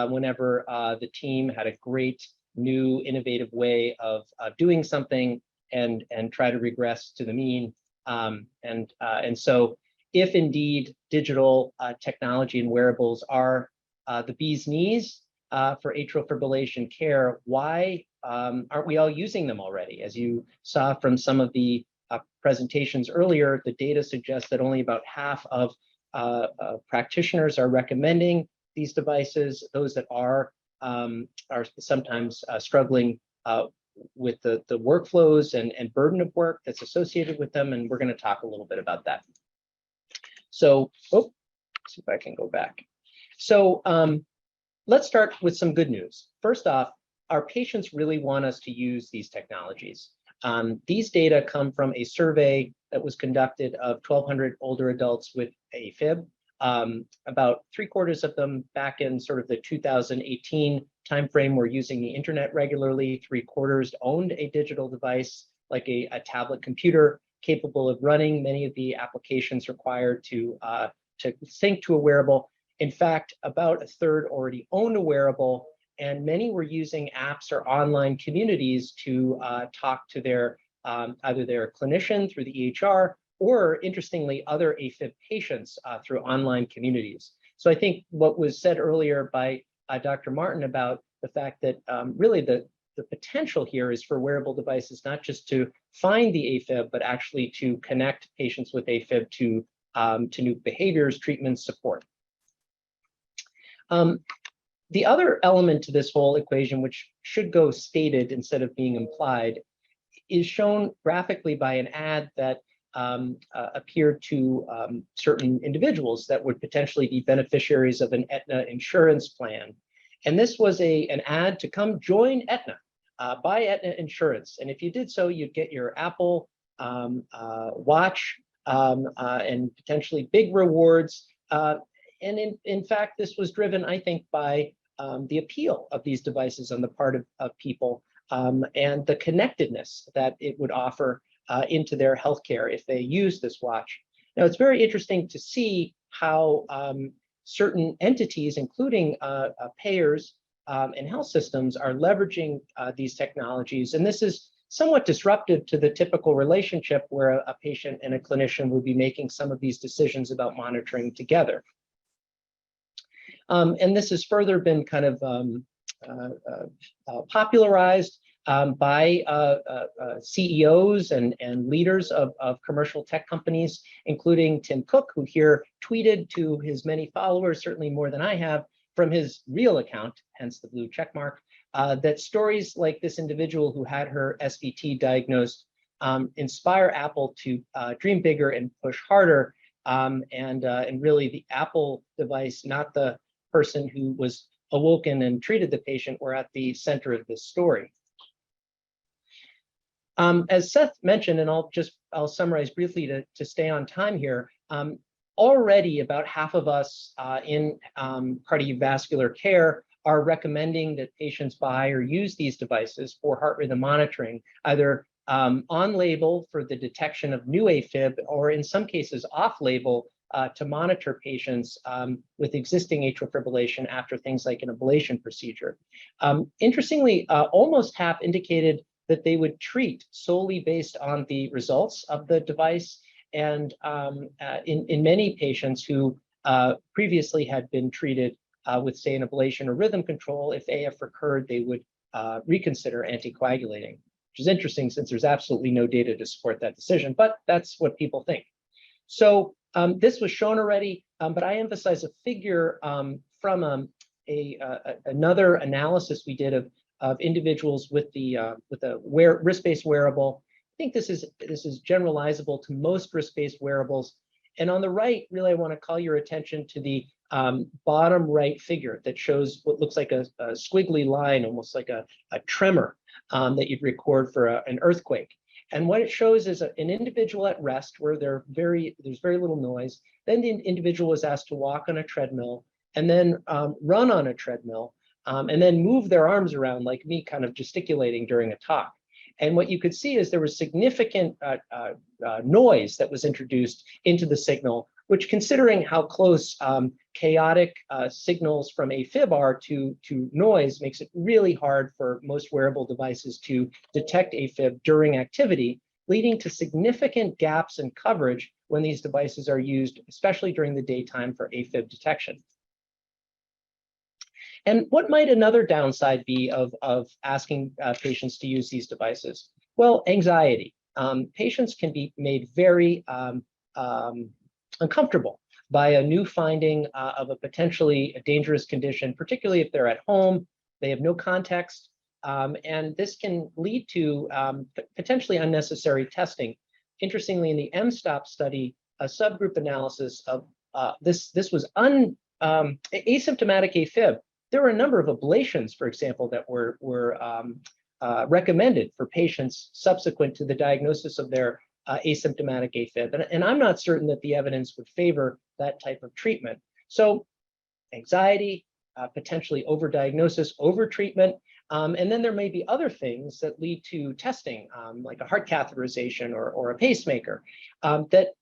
whenever the team had a great new innovative way of doing something and try to regress to the mean. And so if indeed digital technology and wearables are the bee's knees for atrial fibrillation care, why aren't we all using them already? As you saw from some of the presentations earlier, the data suggests that only about half of practitioners are recommending these devices. Those that are sometimes struggling with the workflows and burden of work that's associated with them, and we're going to talk a little bit about that. So, let's see if I can go back. So let's start with some good news. First off, our patients really want us to use these technologies. These data come from a survey that was conducted of 1,200 older adults with AFib. About 3/4 of them back in sort of the 2018 timeframe were using the internet regularly. 3/4 owned a digital device like a tablet computer capable of running many of the applications required to sync to a wearable. In fact, about 1/3 already owned a wearable, and many were using apps or online communities to talk to their either their clinician through the EHR, or interestingly, other AFib patients through online communities. So I think what was said earlier by Dr. Martin about the fact that really the potential here is for wearable devices, not just to find the AFib, but actually to connect patients with AFib to new behaviors, treatments, support. The other element to this whole equation, which should go stated instead of being implied, is shown graphically by an ad that appeared to certain individuals that would potentially be beneficiaries of an Aetna insurance plan. And this was an ad to come join Aetna, buy Aetna insurance. And if you did so, you'd get your Apple watch and potentially big rewards. And in fact, this was driven, I think, by the appeal of these devices on the part of people and the connectedness that it would offer into their healthcare if they use this watch. Now, it's very interesting to see how certain entities, including payers and health systems, are leveraging these technologies. And this is somewhat disruptive to the typical relationship where a patient and a clinician would be making some of these decisions about monitoring together. And this has further been kind of popularized by CEOs and leaders of commercial tech companies, including Tim Cook, who here tweeted to his many followers, certainly more than I have, from his real account, hence the blue check mark, that stories like this individual who had her SVT diagnosed inspire Apple to dream bigger and push harder, and really the Apple device, not the person who was awoken and treated the patient, were at the center of this story. As Seth mentioned, and I'll summarize briefly to stay on time here, already about half of us in cardiovascular care are recommending that patients buy or use these devices for heart rhythm monitoring, either on label for the detection of new AFib, or in some cases off label to monitor patients with existing atrial fibrillation after things like an ablation procedure. Interestingly, almost half indicated that they would treat solely based on the results of the device. And in many patients who previously had been treated with, say, an ablation or rhythm control, if AF recurred, they would reconsider anticoagulating, which is interesting since there's absolutely no data to support that decision, but that's what people think. So this was shown already, but I emphasize a figure from another analysis we did of individuals with a wrist-based wearable. I think this is generalizable to most wrist-based wearables. And on the right, really, I want to call your attention to the bottom right figure that shows what looks like a squiggly line, almost like a tremor that you'd record for an earthquake. And what it shows is an individual at rest where there's very little noise. Then the individual was asked to walk on a treadmill and then run on a treadmill and then move their arms around like me, kind of gesticulating during a talk. And what you could see is there was significant noise that was introduced into the signal, which, considering how close chaotic signals from AFib are to noise, makes it really hard for most wearable devices to detect AFib during activity, leading to significant gaps in coverage when these devices are used, especially during the daytime, for AFib detection. And what might another downside be of asking patients to use these devices? Well, anxiety. Patients can be made very uncomfortable by a new finding of a potentially dangerous condition, particularly if they're at home, they have no context, and this can lead to potentially unnecessary testing. Interestingly, in the mSToPS study, a subgroup analysis of this was asymptomatic AFib. There were a number of ablations, for example, that were recommended for patients subsequent to the diagnosis of their asymptomatic AFib. And I'm not certain that the evidence would favor that type of treatment. So anxiety, potentially overdiagnosis, overtreatment, and then there may be other things that lead to testing, like a heart catheterization or a pacemaker, that,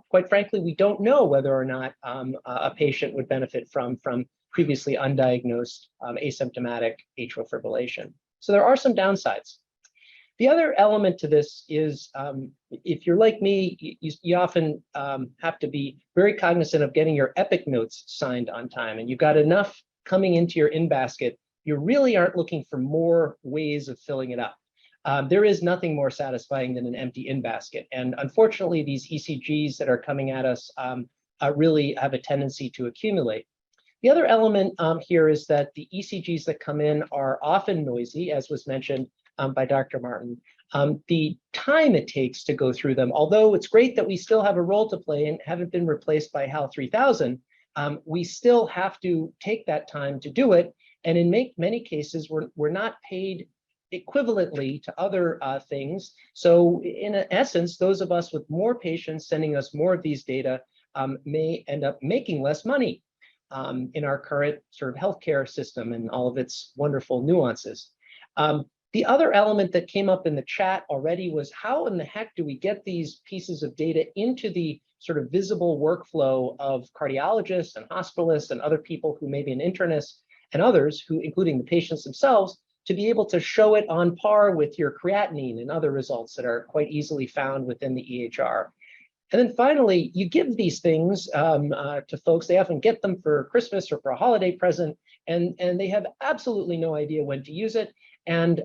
quite frankly, we don't know whether or not a patient would benefit from previously undiagnosed asymptomatic atrial fibrillation. So there are some downsides. The other element to this is, if you're like me, you often have to be very cognizant of getting your Epic notes signed on time, and you've got enough coming into your in-basket. You really aren't looking for more ways of filling it up. There is nothing more satisfying than an empty in-basket. And unfortunately, these ECGs that are coming at us really have a tendency to accumulate. The other element here is that the ECGs that come in are often noisy, as was mentioned by Dr. Martin. The time it takes to go through them, although it's great that we still have a role to play and haven't been replaced by HAL 3000, we still have to take that time to do it. And in many cases, we're not paid equivalently to other things. So in essence, those of us with more patients sending us more of these data may end up making less money in our current sort of healthcare system and all of its wonderful nuances. The other element that came up in the chat already was how in the heck do we get these pieces of data into the sort of visible workflow of cardiologists and hospitalists and other people who may be an internist and others, who, including the patients themselves, to be able to show it on par with your creatinine and other results that are quite easily found within the EHR. And then finally, you give these things to folks. They often get them for Christmas or for a holiday present, and they have absolutely no idea when to use it, and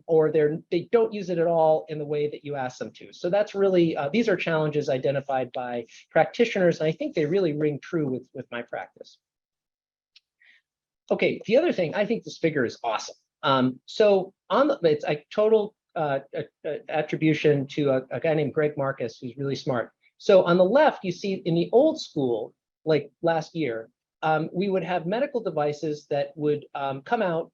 or they don't use it at all in the way that you ask them to. So that's really, these are challenges identified by practitioners, and I think they really ring true with my practice. Okay, the other thing, I think this figure is awesome. So it's a total attribution to a guy named Greg Marcus, who's really smart. So on the left, you see in the old school, like last year, we would have medical devices that would come out,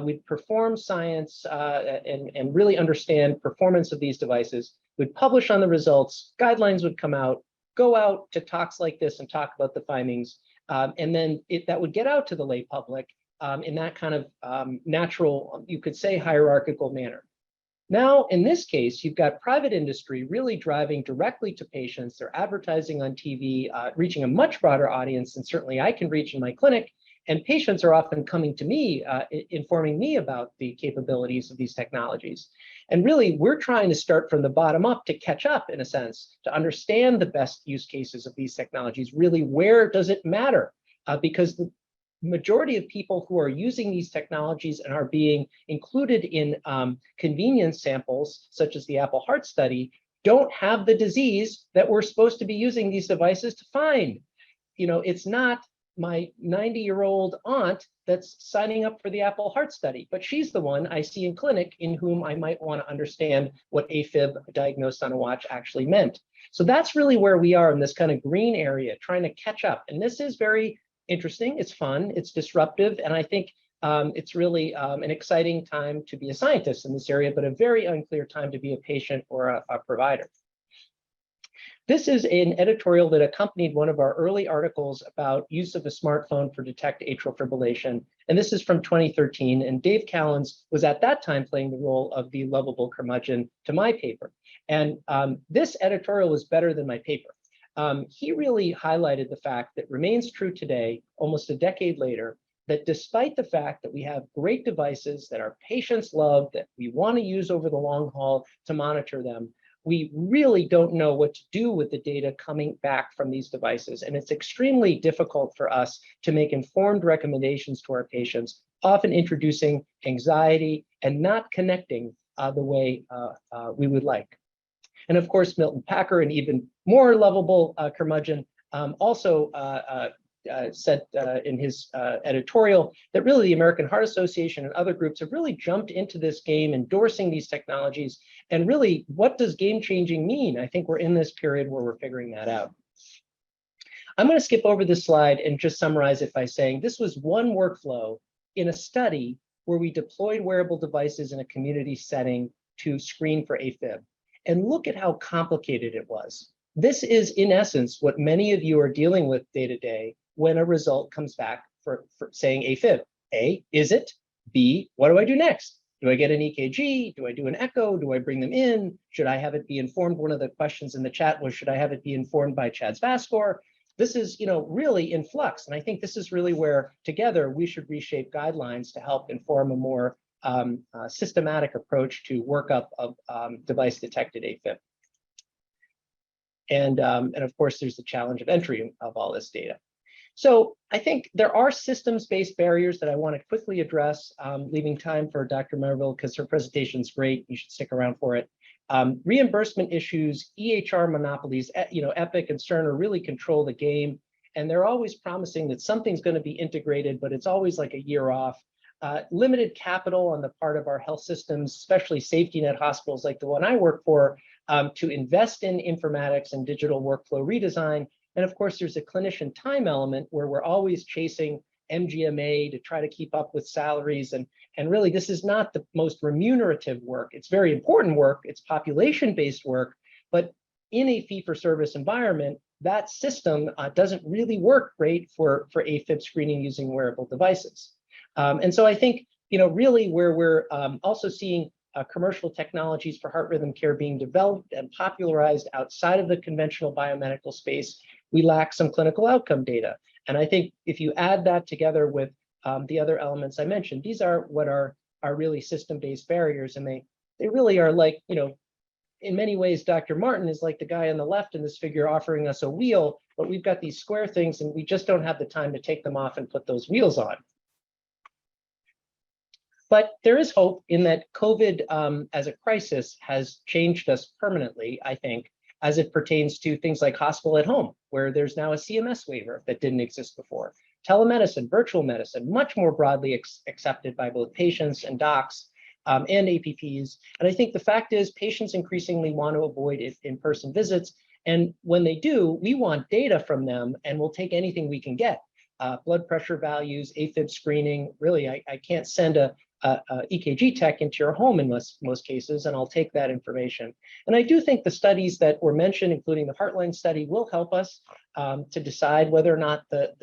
we'd perform science and really understand performance of these devices. We'd publish on the results, guidelines would come out, go out to talks like this and talk about the findings. And then that would get out to the lay public in that kind of natural, you could say, hierarchical manner. Now, in this case, you've got private industry really driving directly to patients. They're advertising on TV, reaching a much broader audience than certainly I can reach in my clinic. And patients are often coming to me, informing me about the capabilities of these technologies. And really, we're trying to start from the bottom up to catch up, in a sense, to understand the best use cases of these technologies. Really, where does it matter? Because the majority of people who are using these technologies and are being included in convenience samples, such as the Apple Heart Study, don't have the disease that we're supposed to be using these devices to find. You know, it's not my 90-year-old aunt that's signing up for the Apple Heart Study, but she's the one I see in clinic in whom I might want to understand what AFib diagnosed on a watch actually meant. So that's really where we are in this kind of green area, trying to catch up. And this is very interesting, it's fun, it's disruptive, and I think it's really an exciting time to be a scientist in this area, but a very unclear time to be a patient or a provider. This is an editorial that accompanied one of our early articles about use of a smartphone for detect atrial fibrillation. And this is from 2013. And Dave Callens was at that time playing the role of the lovable curmudgeon to my paper. And this editorial was better than my paper. He really highlighted the fact that remains true today, almost a decade later, that despite the fact that we have great devices that our patients love, that we want to use over the long haul to monitor them, we really don't know what to do with the data coming back from these devices. And it's extremely difficult for us to make informed recommendations to our patients, often introducing anxiety and not connecting the way we would like. And of course, Milton Packer, an even more lovable curmudgeon, also said in his editorial that really the American Heart Association and other groups have really jumped into this game, endorsing these technologies. And really, what does game-changing mean? I think we're in this period where we're figuring that out. I'm going to skip over this slide and just summarize it by saying this was one workflow in a study where we deployed wearable devices in a community setting to screen for AFib. And look at how complicated it was. This is, in essence, what many of you are dealing with day to day when a result comes back for saying AFib. A, is it? B, what do I do next? Do I get an EKG? Do I do an echo? Do I bring them in? Should I have it be informed? One of the questions in the chat was, should I have it be informed by CHADS VAS score? This is, really in flux. And I think this is really where together we should reshape guidelines to help inform a more systematic approach to workup of device detected AFib. And of course, there's the challenge of entry of all this data. So I think there are systems-based barriers that I want to quickly address, leaving time for Dr. Marvel because her presentation is great. You should stick around for it. Reimbursement issues, EHR monopolies, Epic and Cerner really control the game. And they're always promising that something's going to be integrated, but it's always like a year off. limited capital on the part of our health systems, especially safety net hospitals like the one I work for, to invest in informatics and digital workflow redesign. And of course, there's a clinician time element where we're always chasing MGMA to try to keep up with salaries. And really, this is not the most remunerative work. It's very important work. It's population-based work. But in a fee-for-service environment, that system doesn't really work great for AFib screening using wearable devices. And so I think, really where we're also seeing commercial technologies for heart rhythm care being developed and popularized outside of the conventional biomedical space, we lack some clinical outcome data. And I think if you add that together with the other elements I mentioned, these are what are really system-based barriers. And they really are like, in many ways, Dr. Martin is like the guy on the left in this figure offering us a wheel, but we've got these square things and we just don't have the time to take them off and put those wheels on. But there is hope in that COVID as a crisis has changed us permanently, I think, as it pertains to things like hospital at home, where there's now a CMS waiver that didn't exist before. Telemedicine, virtual medicine, much more broadly accepted by both patients and docs and APPs. And I think the fact is patients increasingly want to avoid in-person visits. And when they do, we want data from them and we'll take anything we can get. Blood pressure values, AFib screening, really, I can't send a EKG tech into your home in most cases, and I'll take that information. And I do think the studies that were mentioned, including the Heartline study, will help us to decide whether or not the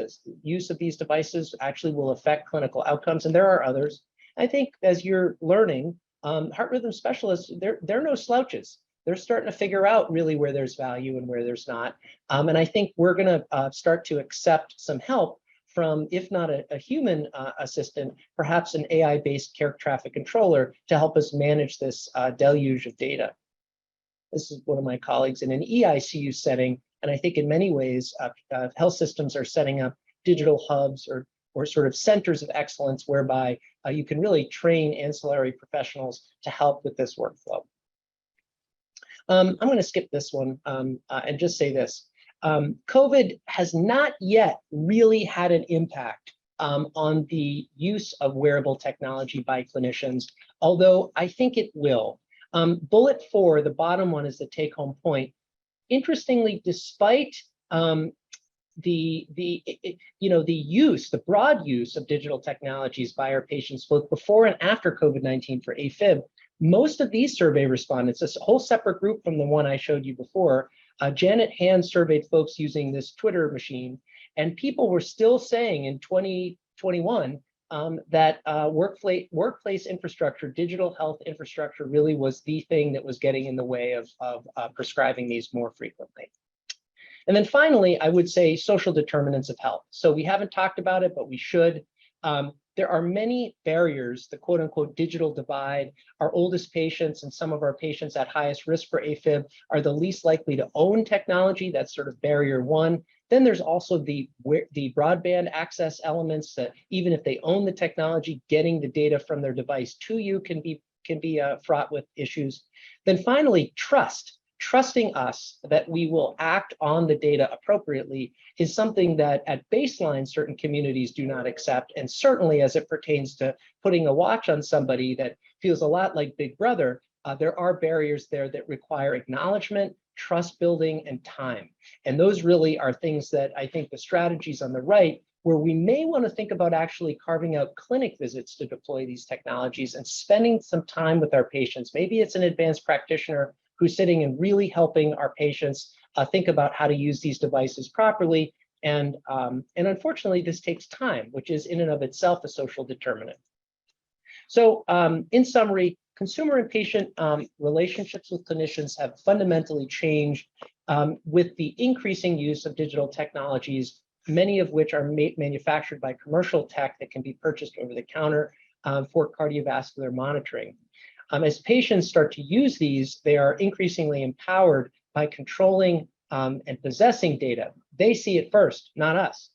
use of these devices actually will affect clinical outcomes, and there are others. I think as you're learning, heart rhythm specialists, they're no slouches. They're starting to figure out really where there's value and where there's not. And I think we're going to start to accept some help from, if not a human assistant, perhaps an AI-based care traffic controller to help us manage this deluge of data. This is one of my colleagues in an EICU setting, and I think in many ways, health systems are setting up digital hubs or sort of centers of excellence whereby you can really train ancillary professionals to help with this workflow. I'm going to skip this one and just say this. COVID has not yet really had an impact on the use of wearable technology by clinicians, although I think it will. Bullet 4, the bottom one, is the take-home point. Interestingly, despite the broad use of digital technologies by our patients both before and after COVID-19 for AFib, most of these survey respondents, this whole separate group from the one I showed you before, Janet Hand surveyed folks using this Twitter machine, and people were still saying in 2021 that workplace infrastructure, digital health infrastructure really was the thing that was getting in the way of prescribing these more frequently. And then finally, I would say social determinants of health. So we haven't talked about it, but we should. There are many barriers, the quote unquote digital divide. Our oldest patients and some of our patients at highest risk for AFib are the least likely to own technology. That's sort of barrier one. Then there's also the broadband access elements that even if they own the technology, getting the data from their device to you can be fraught with issues. Then finally, trusting us that we will act on the data appropriately is something that at baseline certain communities do not accept. And certainly as it pertains to putting a watch on somebody that feels a lot like Big Brother, there are barriers there that require acknowledgement, trust building, and time. And those really are things that I think the strategies on the right, where we may want to think about actually carving out clinic visits to deploy these technologies and spending some time with our patients. Maybe it's an advanced practitioner who's sitting and really helping our patients think about how to use these devices properly. And unfortunately, this takes time, which is in and of itself a social determinant. So in summary, consumer and patient relationships with clinicians have fundamentally changed with the increasing use of digital technologies, many of which are manufactured by commercial tech that can be purchased over the counter for cardiovascular monitoring. As patients start to use these, they are increasingly empowered by controlling and possessing data. They see it first, not us.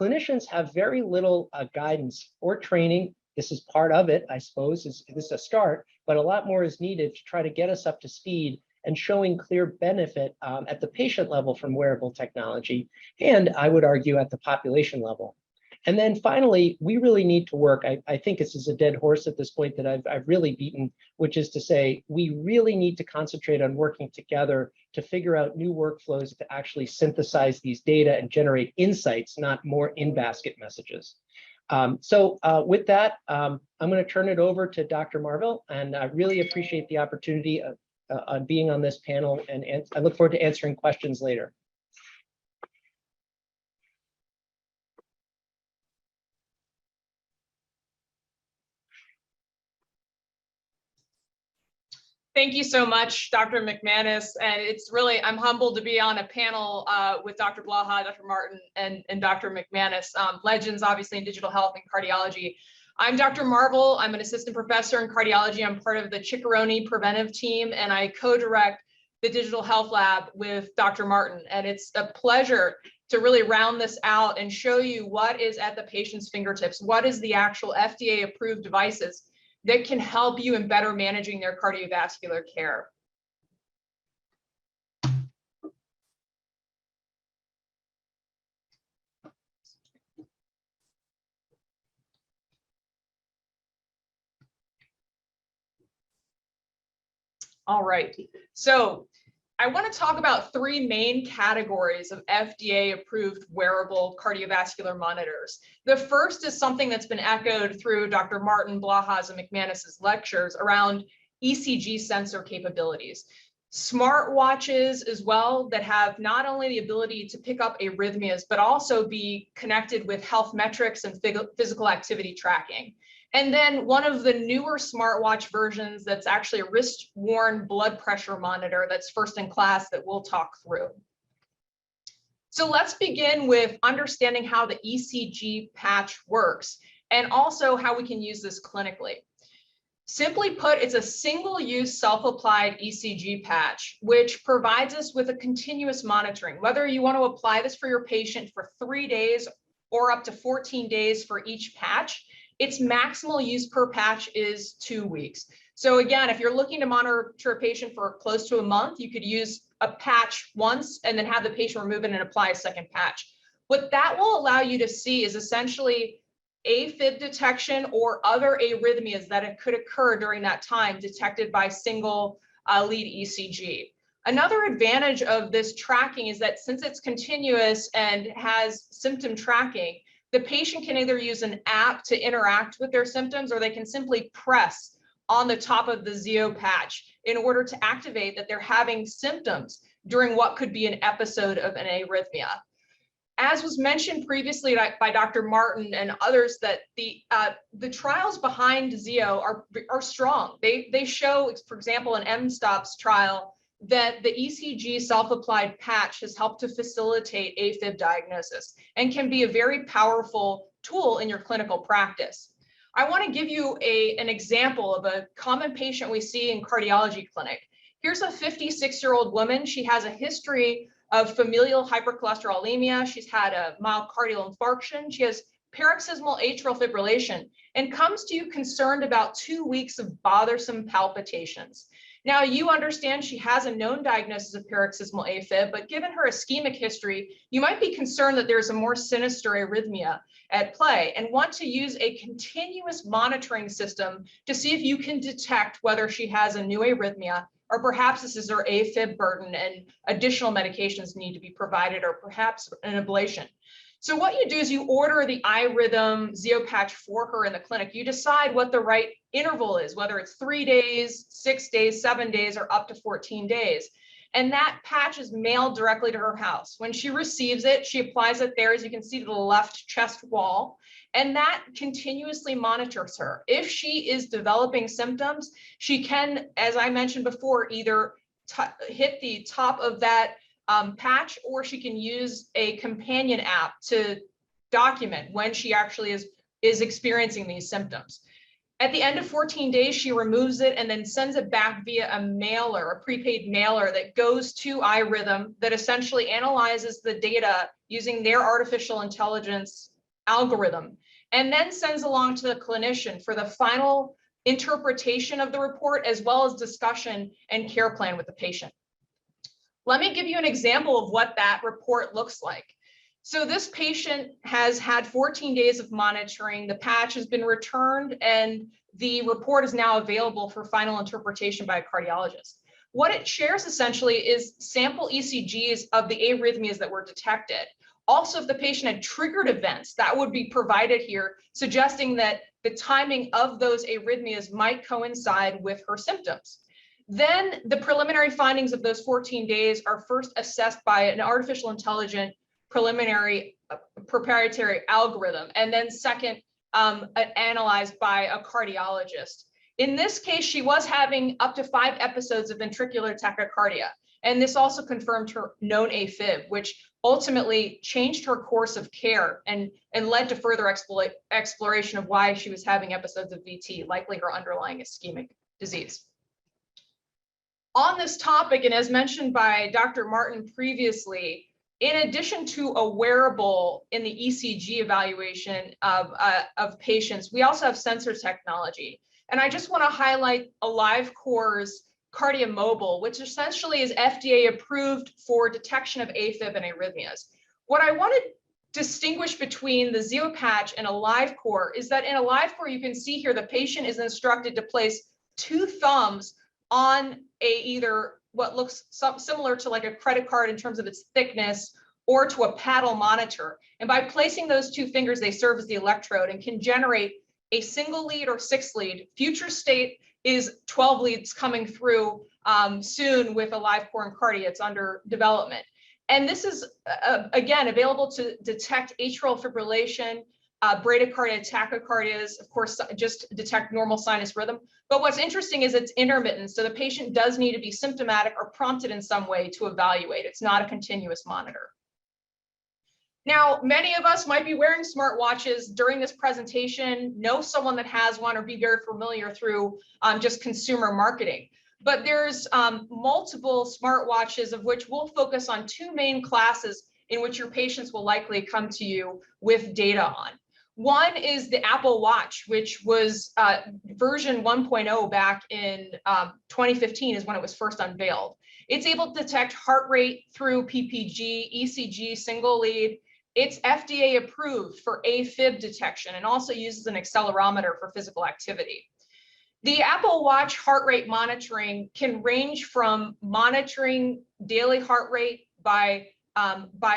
Clinicians have very little guidance or training. This is part of it, I suppose. This is a start, but a lot more is needed to try to get us up to speed and showing clear benefit at the patient level from wearable technology, and I would argue at the population level. And then finally, we really need to work. I think this is a dead horse at this point that I've really beaten, which is to say, we really need to concentrate on working together to figure out new workflows to actually synthesize these data and generate insights, not more in-basket messages. With that, I'm going to turn it over to Dr. Marvel, and I really appreciate the opportunity on being on this panel, and I look forward to answering questions later. Thank you so much, Dr. McManus. And it's really, I'm humbled to be on a panel with Dr. Blaha, Dr. Martin, and Dr. McManus, legends, obviously, in digital health and cardiology. I'm Dr. Marvel. I'm an assistant professor in cardiology. I'm part of the Chickaroni preventive team, and I co-direct the digital health lab with Dr. Martin. And it's a pleasure to really round this out and show you what is at the patient's fingertips. What is the actual FDA-approved devices that can help you in better managing their cardiovascular care. All right, so I want to talk about three main categories of FDA-approved wearable cardiovascular monitors. The first is something that's been echoed through Dr. Martin, Blaha's, and McManus's lectures around ECG sensor capabilities. Smartwatches as well that have not only the ability to pick up arrhythmias, but also be connected with health metrics and physical activity tracking. And then one of the newer smartwatch versions that's actually a wrist-worn blood pressure monitor that's first in class that we'll talk through. So let's begin with understanding how the ECG patch works and also how we can use this clinically. Simply put, it's a single-use self-applied ECG patch, which provides us with a continuous monitoring. Whether you want to apply this for your patient for 3 days or up to 14 days for each patch, its maximal use per patch is 2 weeks. So again, if you're looking to monitor a patient for close to a month, you could use a patch once and then have the patient remove it and apply a second patch. What that will allow you to see is essentially AFib detection or other arrhythmias that could occur during that time detected by single lead ECG. Another advantage of this tracking is that since it's continuous and has symptom tracking, the patient can either use an app to interact with their symptoms, or they can simply press on the top of the Zio patch in order to activate that they're having symptoms during what could be an episode of an arrhythmia. As was mentioned previously by Dr. Martin and others, that the trials behind Zio are strong. They show, for example, an mSToPS trial, that the ECG self-applied patch has helped to facilitate AFib diagnosis and can be a very powerful tool in your clinical practice. I want to give you an example of a common patient we see in cardiology clinic. Here's a 56-year-old woman. She has a history of familial hypercholesterolemia. She's had a myocardial infarction. She has paroxysmal atrial fibrillation and comes to you concerned about 2 weeks of bothersome palpitations. Now, you understand she has a known diagnosis of paroxysmal AFib, but given her ischemic history, you might be concerned that there's a more sinister arrhythmia at play and want to use a continuous monitoring system to see if you can detect whether she has a new arrhythmia, or perhaps this is her AFib burden and additional medications need to be provided, or perhaps an ablation. So what you do is you order the iRhythm Zio patch for her in the clinic. You decide what the right interval is, whether it's 3 days, 6 days, 7 days, or up to 14 days. And that patch is mailed directly to her house. When she receives it, she applies it there, as you can see, to the left chest wall, and that continuously monitors her. If she is developing symptoms, she can, as I mentioned before, either hit the top of that patch, or she can use a companion app to document when she actually is experiencing these symptoms. At the end of 14 days, she removes it and then sends it back via a mailer, a prepaid mailer that goes to iRhythm, that essentially analyzes the data using their artificial intelligence algorithm, and then sends along to the clinician for the final interpretation of the report, as well as discussion and care plan with the patient. Let me give you an example of what that report looks like. So this patient has had 14 days of monitoring. The patch has been returned and the report is now available for final interpretation by a cardiologist. What it shares essentially is sample ECGs of the arrhythmias that were detected. Also, if the patient had triggered events, that would be provided here, suggesting that the timing of those arrhythmias might coincide with her symptoms. Then the preliminary findings of those 14 days are first assessed by an artificial intelligence preliminary proprietary algorithm, and then second, analyzed by a cardiologist. In this case, she was having up to 5 episodes of ventricular tachycardia, and this also confirmed her known AFib, which ultimately changed her course of care and led to further exploration of why she was having episodes of VT, likely her underlying ischemic disease. On this topic, and as mentioned by Dr. Martin previously, in addition to a wearable in the ECG evaluation of patients, we also have sensor technology. And I just want to highlight AliveCore's KardiaMobile, which essentially is FDA approved for detection of AFib and arrhythmias. What I want to distinguish between the Zio patch and AliveCore is that in AliveCore, you can see here the patient is instructed to place 2 thumbs on either what looks similar to like a credit card in terms of its thickness, or to a paddle monitor. And by placing those 2 fingers, they serve as the electrode and can generate a single lead or 6 lead. Future state is 12 leads coming through soon with AliveCore and Cardia. It's under development. And this is, again, available to detect atrial fibrillation, bradycardia, tachycardias, of course, just detect normal sinus rhythm. But what's interesting is it's intermittent. So the patient does need to be symptomatic or prompted in some way to evaluate. It's not a continuous monitor. Now, many of us might be wearing smartwatches during this presentation, know someone that has one, or be very familiar through just consumer marketing. But there's multiple smartwatches of which we'll focus on 2 main classes in which your patients will likely come to you with data on. One is the Apple Watch, which was version 1.0 back in 2015 is when it was first unveiled. It's able to detect heart rate through PPG, ECG, single lead. It's FDA approved for AFib detection and also uses an accelerometer for physical activity. The Apple Watch heart rate monitoring can range from monitoring daily heart rate by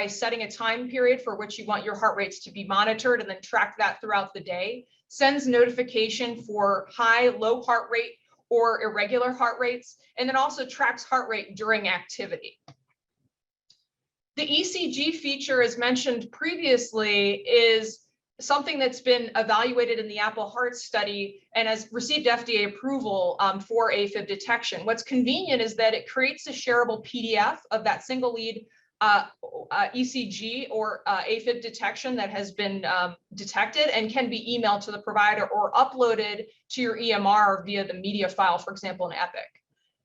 setting a time period for which you want your heart rates to be monitored and then track that throughout the day, sends notification for high, low heart rate or irregular heart rates, and then also tracks heart rate during activity. The ECG feature, as mentioned previously, is something that's been evaluated in the Apple Heart study and has received FDA approval for AFib detection. What's convenient is that it creates a shareable PDF of that single lead ECG or AFib detection that has been detected and can be emailed to the provider or uploaded to your EMR via the media file, for example, in Epic.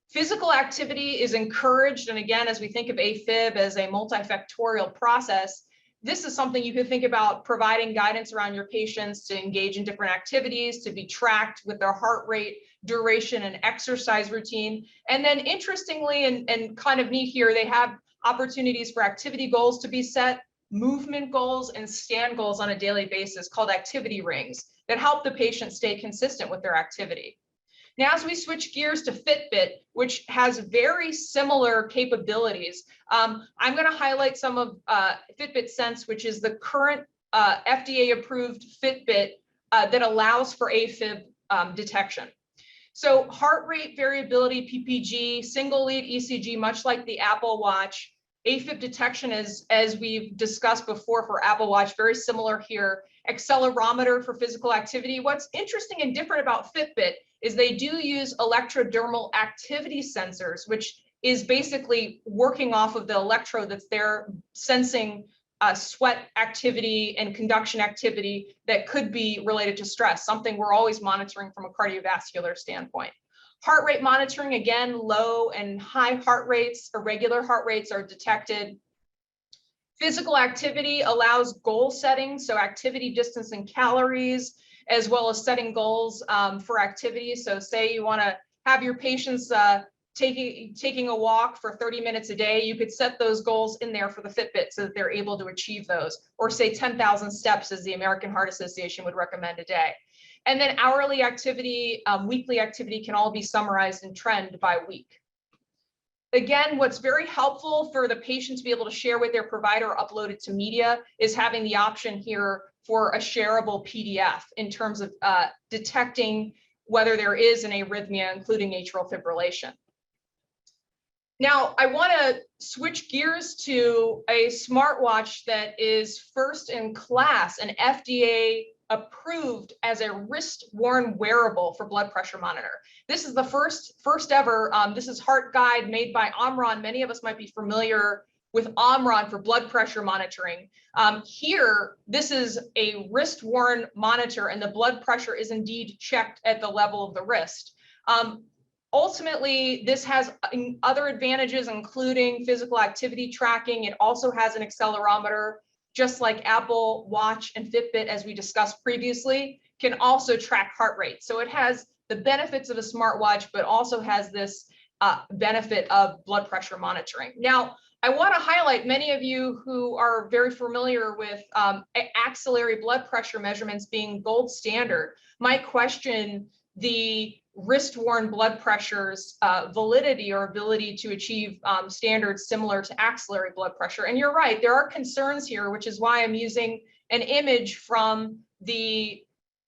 Physical activity is encouraged. And again, as we think of AFib as a multifactorial process, this is something you could think about providing guidance around your patients to engage in different activities, to be tracked with their heart rate, duration, and exercise routine. And then interestingly, and kind of neat here, they have opportunities for activity goals to be set, movement goals, and stand goals on a daily basis called activity rings that help the patient stay consistent with their activity. Now, as we switch gears to Fitbit, which has very similar capabilities, I'm going to highlight some of Fitbit Sense, which is the current FDA-approved Fitbit that allows for AFib detection. So heart rate variability, PPG, single lead ECG, much like the Apple Watch. AFib detection is, as we've discussed before for Apple Watch, very similar here. Accelerometer for physical activity. What's interesting and different about Fitbit is they do use electrodermal activity sensors, which is basically working off of the electrode that's there sensing sweat activity and conduction activity that could be related to stress, something we're always monitoring from a cardiovascular standpoint. Heart rate monitoring, again, low and high heart rates, irregular heart rates are detected. Physical activity allows goal setting, so activity distance and calories, as well as setting goals for activities. So say you want to have your patients taking a walk for 30 minutes a day, you could set those goals in there for the Fitbit so that they're able to achieve those, or say 10,000 steps as the American Heart Association would recommend a day. And then hourly activity, weekly activity can all be summarized and trend by week. Again, what's very helpful for the patient to be able to share with their provider or upload it to media is having the option here for a shareable PDF in terms of detecting whether there is an arrhythmia, including atrial fibrillation. Now, I want to switch gears to a smartwatch that is first in class, an FDA approved as a wrist-worn wearable for blood pressure monitor. This is the first ever. This is Heart Guide made by Omron. Many of us might be familiar with Omron for blood pressure monitoring. Here, this is a wrist-worn monitor, and the blood pressure is indeed checked at the level of the wrist. Ultimately, this has other advantages, including physical activity tracking. It also has an accelerometer, just like Apple Watch and Fitbit, as we discussed previously, can also track heart rate. So it has the benefits of a smartwatch, but also has this benefit of blood pressure monitoring. Now, I want to highlight many of you who are very familiar with axillary blood pressure measurements being gold standard might question the wrist-worn blood pressure's validity or ability to achieve standards similar to axillary blood pressure. And you're right, there are concerns here, which is why I'm using an image from the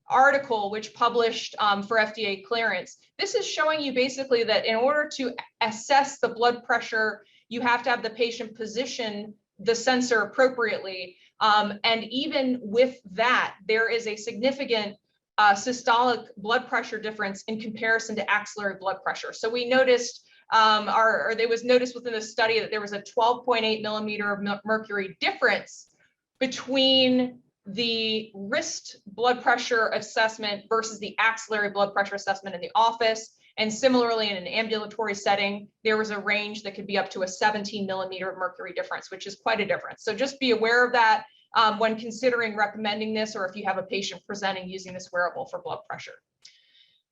article which published for FDA clearance. This is showing you basically that in order to assess the blood pressure, you have to have the patient position the sensor appropriately. And even with that, there is a significant systolic blood pressure difference in comparison to axillary blood pressure. So we noticed, or there was noticed within the study that there was a 12.8 millimeter of mercury difference between the wrist blood pressure assessment versus the axillary blood pressure assessment in the office. And similarly, in an ambulatory setting, there was a range that could be up to a 17 millimeter of mercury difference, which is quite a difference. So just be aware of that when considering recommending this, or if you have a patient presenting using this wearable for blood pressure.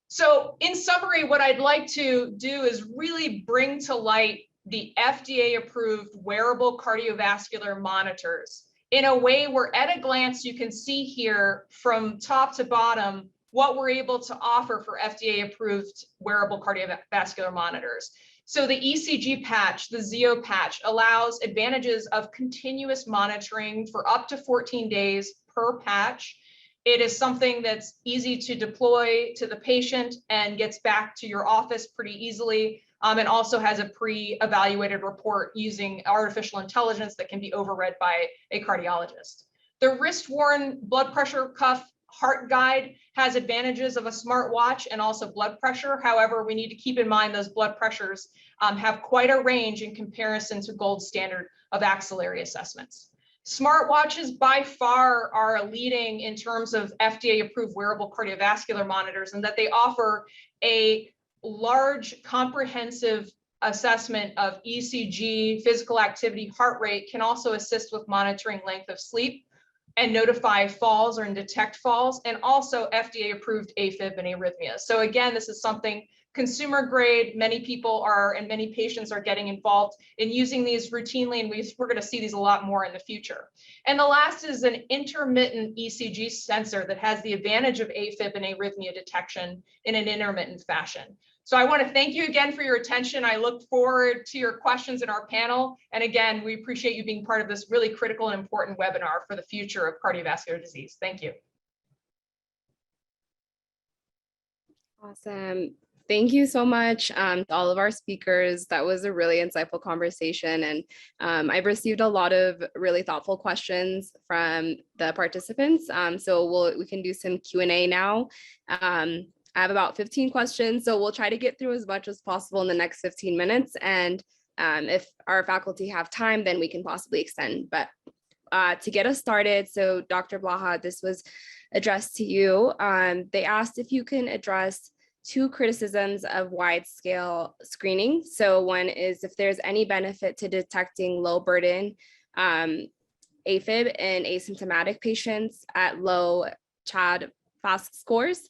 So in summary, what I'd like to do is really bring to light the FDA-approved wearable cardiovascular monitors in a way where at a glance you can see here from top to bottom what we're able to offer for FDA-approved wearable cardiovascular monitors. So the ECG patch, the Zio patch, allows advantages of continuous monitoring for up to 14 days per patch. It is something that's easy to deploy to the patient and gets back to your office pretty easily, and also has a pre-evaluated report using artificial intelligence that can be overread by a cardiologist. The wrist-worn blood pressure cuff Heart Guide has advantages of a smartwatch and also blood pressure. However, we need to keep in mind those blood pressures have quite a range in comparison to gold standard of axillary assessments. Smartwatches by far are leading in terms of FDA-approved wearable cardiovascular monitors, and that they offer a large comprehensive assessment of ECG, physical activity, heart rate, can also assist with monitoring length of sleep and notify falls or detect falls, and also FDA-approved AFib and arrhythmias. So again, this is something consumer grade. Many people are, and many patients are getting involved in using these routinely, and we're going to see these a lot more in the future. And the last is an intermittent ECG sensor that has the advantage of AFib and arrhythmia detection in an intermittent fashion. So I want to thank you again for your attention. I look forward to your questions in our panel. And again, we appreciate you being part of this really critical and important webinar for the future of cardiovascular disease. Thank you. Awesome. Thank you so much to all of our speakers. That was a really insightful conversation. And I've received a lot of really thoughtful questions from the participants. So we can do some Q&A now. I have about 15 questions, so we'll try to get through as much as possible in the next 15 minutes. And if our faculty have time, then we can possibly extend. But to get us started, so Dr. Blaha, this was addressed to you. They asked if you can address two criticisms of wide-scale screening. So one is if there's any benefit to detecting low burden AFib in asymptomatic patients at low CHA-FAST scores.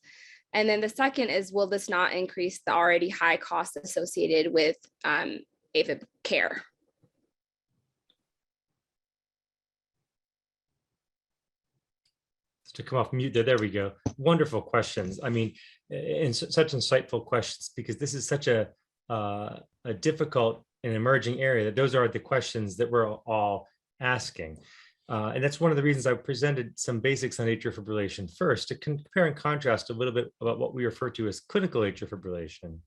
And then the second is, will this not increase the already high costs associated with AFib care? To come off mute there we go. Wonderful questions. I mean, and such insightful questions, because this is such a difficult and emerging area that those are the questions that we're all asking. And that's one of the reasons I presented some basics on atrial fibrillation first, to compare and contrast a little bit about what we refer to as clinical atrial fibrillation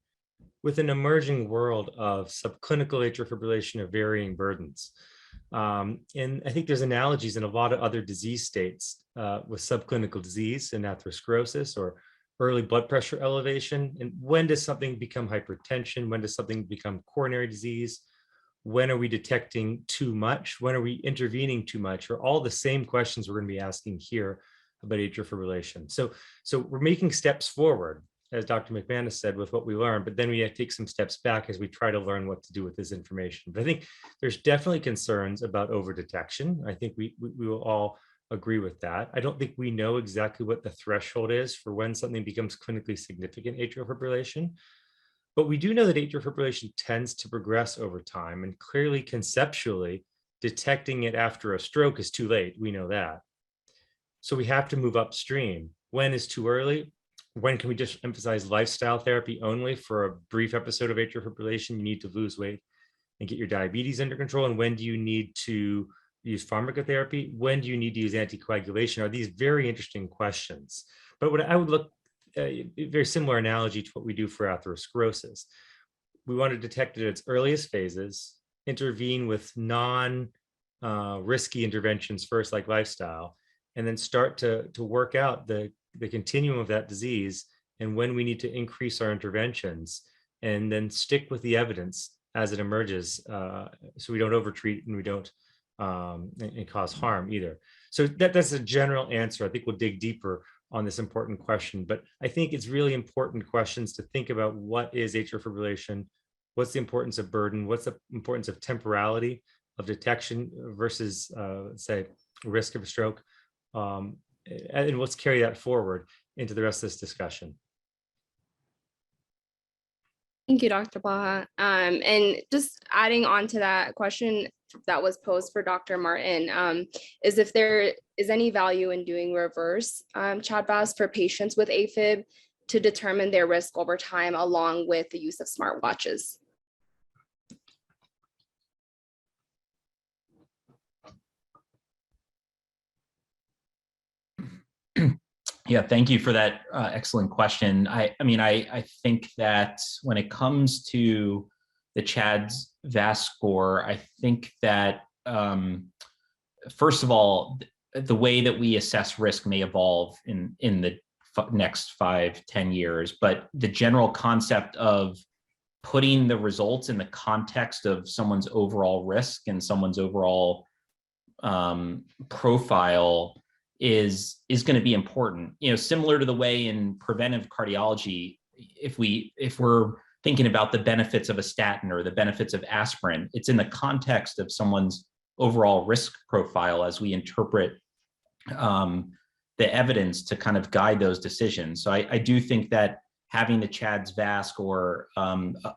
with an emerging world of subclinical atrial fibrillation of varying burdens. And I think there's analogies in a lot of other disease states with subclinical disease and atherosclerosis or early blood pressure elevation. And when does something become hypertension? When does something become coronary disease? When are we detecting too much? When are we intervening too much? Are all the same questions we're going to be asking here about atrial fibrillation. So we're making steps forward, as Dr. McManus said, with what we learned, but then we have to take some steps back as we try to learn what to do with this information. But I think there's definitely concerns about overdetection. I think we will all agree with that. I don't think we know exactly what the threshold is for when something becomes clinically significant atrial fibrillation, but we do know that atrial fibrillation tends to progress over time, and clearly conceptually detecting it after a stroke is too late. We know that. So we have to move upstream. When is too early? When can we just emphasize lifestyle therapy only for a brief episode of atrial fibrillation? You need to lose weight and get your diabetes under control. And when do you need to use pharmacotherapy? When do you need to use anticoagulation? Are these very interesting questions? But what I would look, a very similar analogy to what we do for atherosclerosis. We want to detect it at its earliest phases, intervene with non-risky interventions first, like lifestyle, and then start to work out the continuum of that disease and when we need to increase our interventions, and then stick with the evidence as it emerges, so we don't overtreat and we don't and cause harm either. So that's a general answer. I think we'll dig deeper on this important question, but I think it's really important questions to think about: what is atrial fibrillation? What's the importance of burden? What's the importance of temporality of detection versus, say, risk of a stroke? And let's carry that forward into the rest of this discussion. Thank you, Dr. Blaha. And just adding on to that question that was posed for Dr. Martin, is if there is any value in doing reverse CHA₂DS₂ for patients with AFib to determine their risk over time, along with the use of smartwatches. Yeah, thank you for that excellent question. I mean, I think that when it comes to the CHA₂DS₂ score, I think that first of all, the way that we assess risk may evolve in the next 5-10 years, but the general concept of putting the results in the context of someone's overall risk and someone's overall profile is going to be important. You know, similar to the way in preventive cardiology, if we're thinking about the benefits of a statin or the benefits of aspirin, it's in the context of someone's overall risk profile as we interpret the evidence to kind of guide those decisions. So I do think that having the CHA₂DS₂ or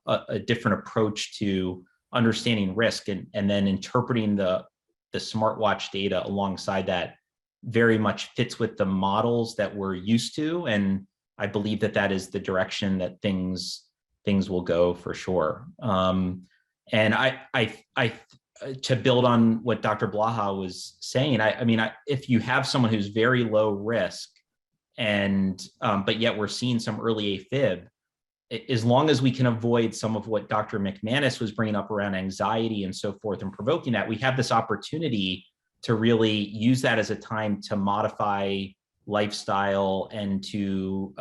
a different approach to understanding risk and then interpreting the smartwatch data alongside that very much fits with the models that we're used to, and I believe that that is the direction that things will go for sure. And to build on what Dr. Blaha was saying, I mean, if you have someone who's very low risk, and but yet we're seeing some early AFib, as long as we can avoid some of what Dr. McManus was bringing up around anxiety and so forth and provoking that, we have this opportunity to really use that as a time to modify lifestyle and to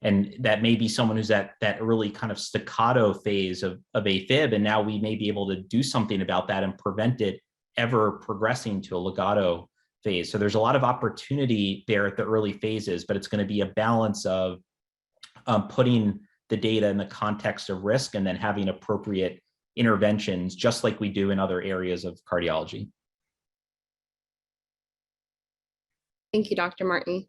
and that may be someone who's at that early kind of staccato phase of AFib, and now we may be able to do something about that and prevent it ever progressing to a legato phase. So there's a lot of opportunity there at the early phases, but it's going to be a balance of putting the data in the context of risk and then having appropriate interventions, just like we do in other areas of cardiology. Thank you, Dr. Martin.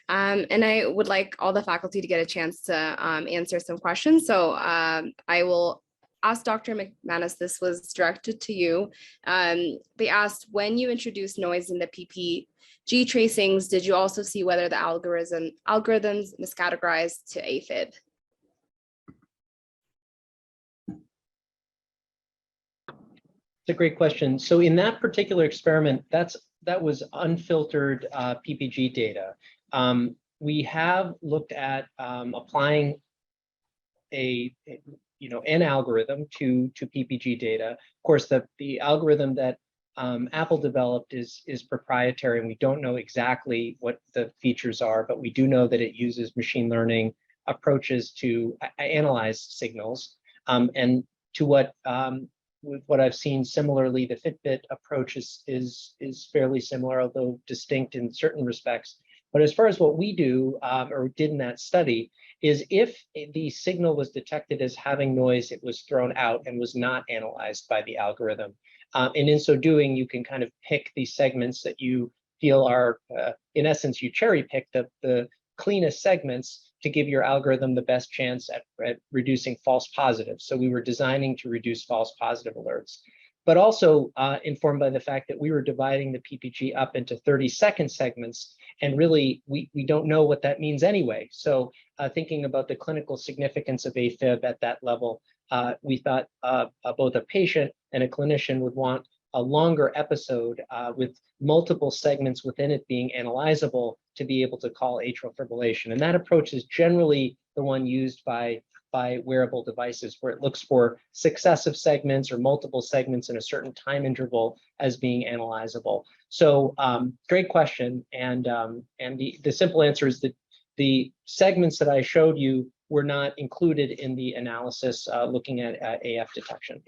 And I would like all the faculty to get a chance to answer some questions. So I will ask Dr. McManus, this was directed to you. They asked, when you introduced noise in the PPG tracings, did you also see whether the algorithms miscategorized to AFib? It's a great question. So in that particular experiment, that was unfiltered PPG data. We have looked at applying an algorithm to PPG data. Of course, the algorithm that Apple developed is proprietary, and we don't know exactly what the features are, but we do know that it uses machine learning approaches to analyze signals. And to with what I've seen similarly, the Fitbit approach is fairly similar, although distinct in certain respects. But as far as what we do or did in that study is if the signal was detected as having noise, it was thrown out and was not analyzed by the algorithm. And in so doing, you can kind of pick the segments that you feel are, in essence, you cherry pick the cleanest segments to give your algorithm the best chance at reducing false positives. So we were designing to reduce false positive alerts, but also informed by the fact that we were dividing the PPG up into 30-second segments. And really, we don't know what that means anyway. So thinking about the clinical significance of AFib at that level, we thought both a patient and a clinician would want a longer episode with multiple segments within it being analyzable to be able to call atrial fibrillation. And that approach is generally the one used by wearable devices, where it looks for successive segments or multiple segments in a certain time interval as being analyzable. So great question. And the simple answer is that the segments that I showed you were not included in the analysis looking at AF detection.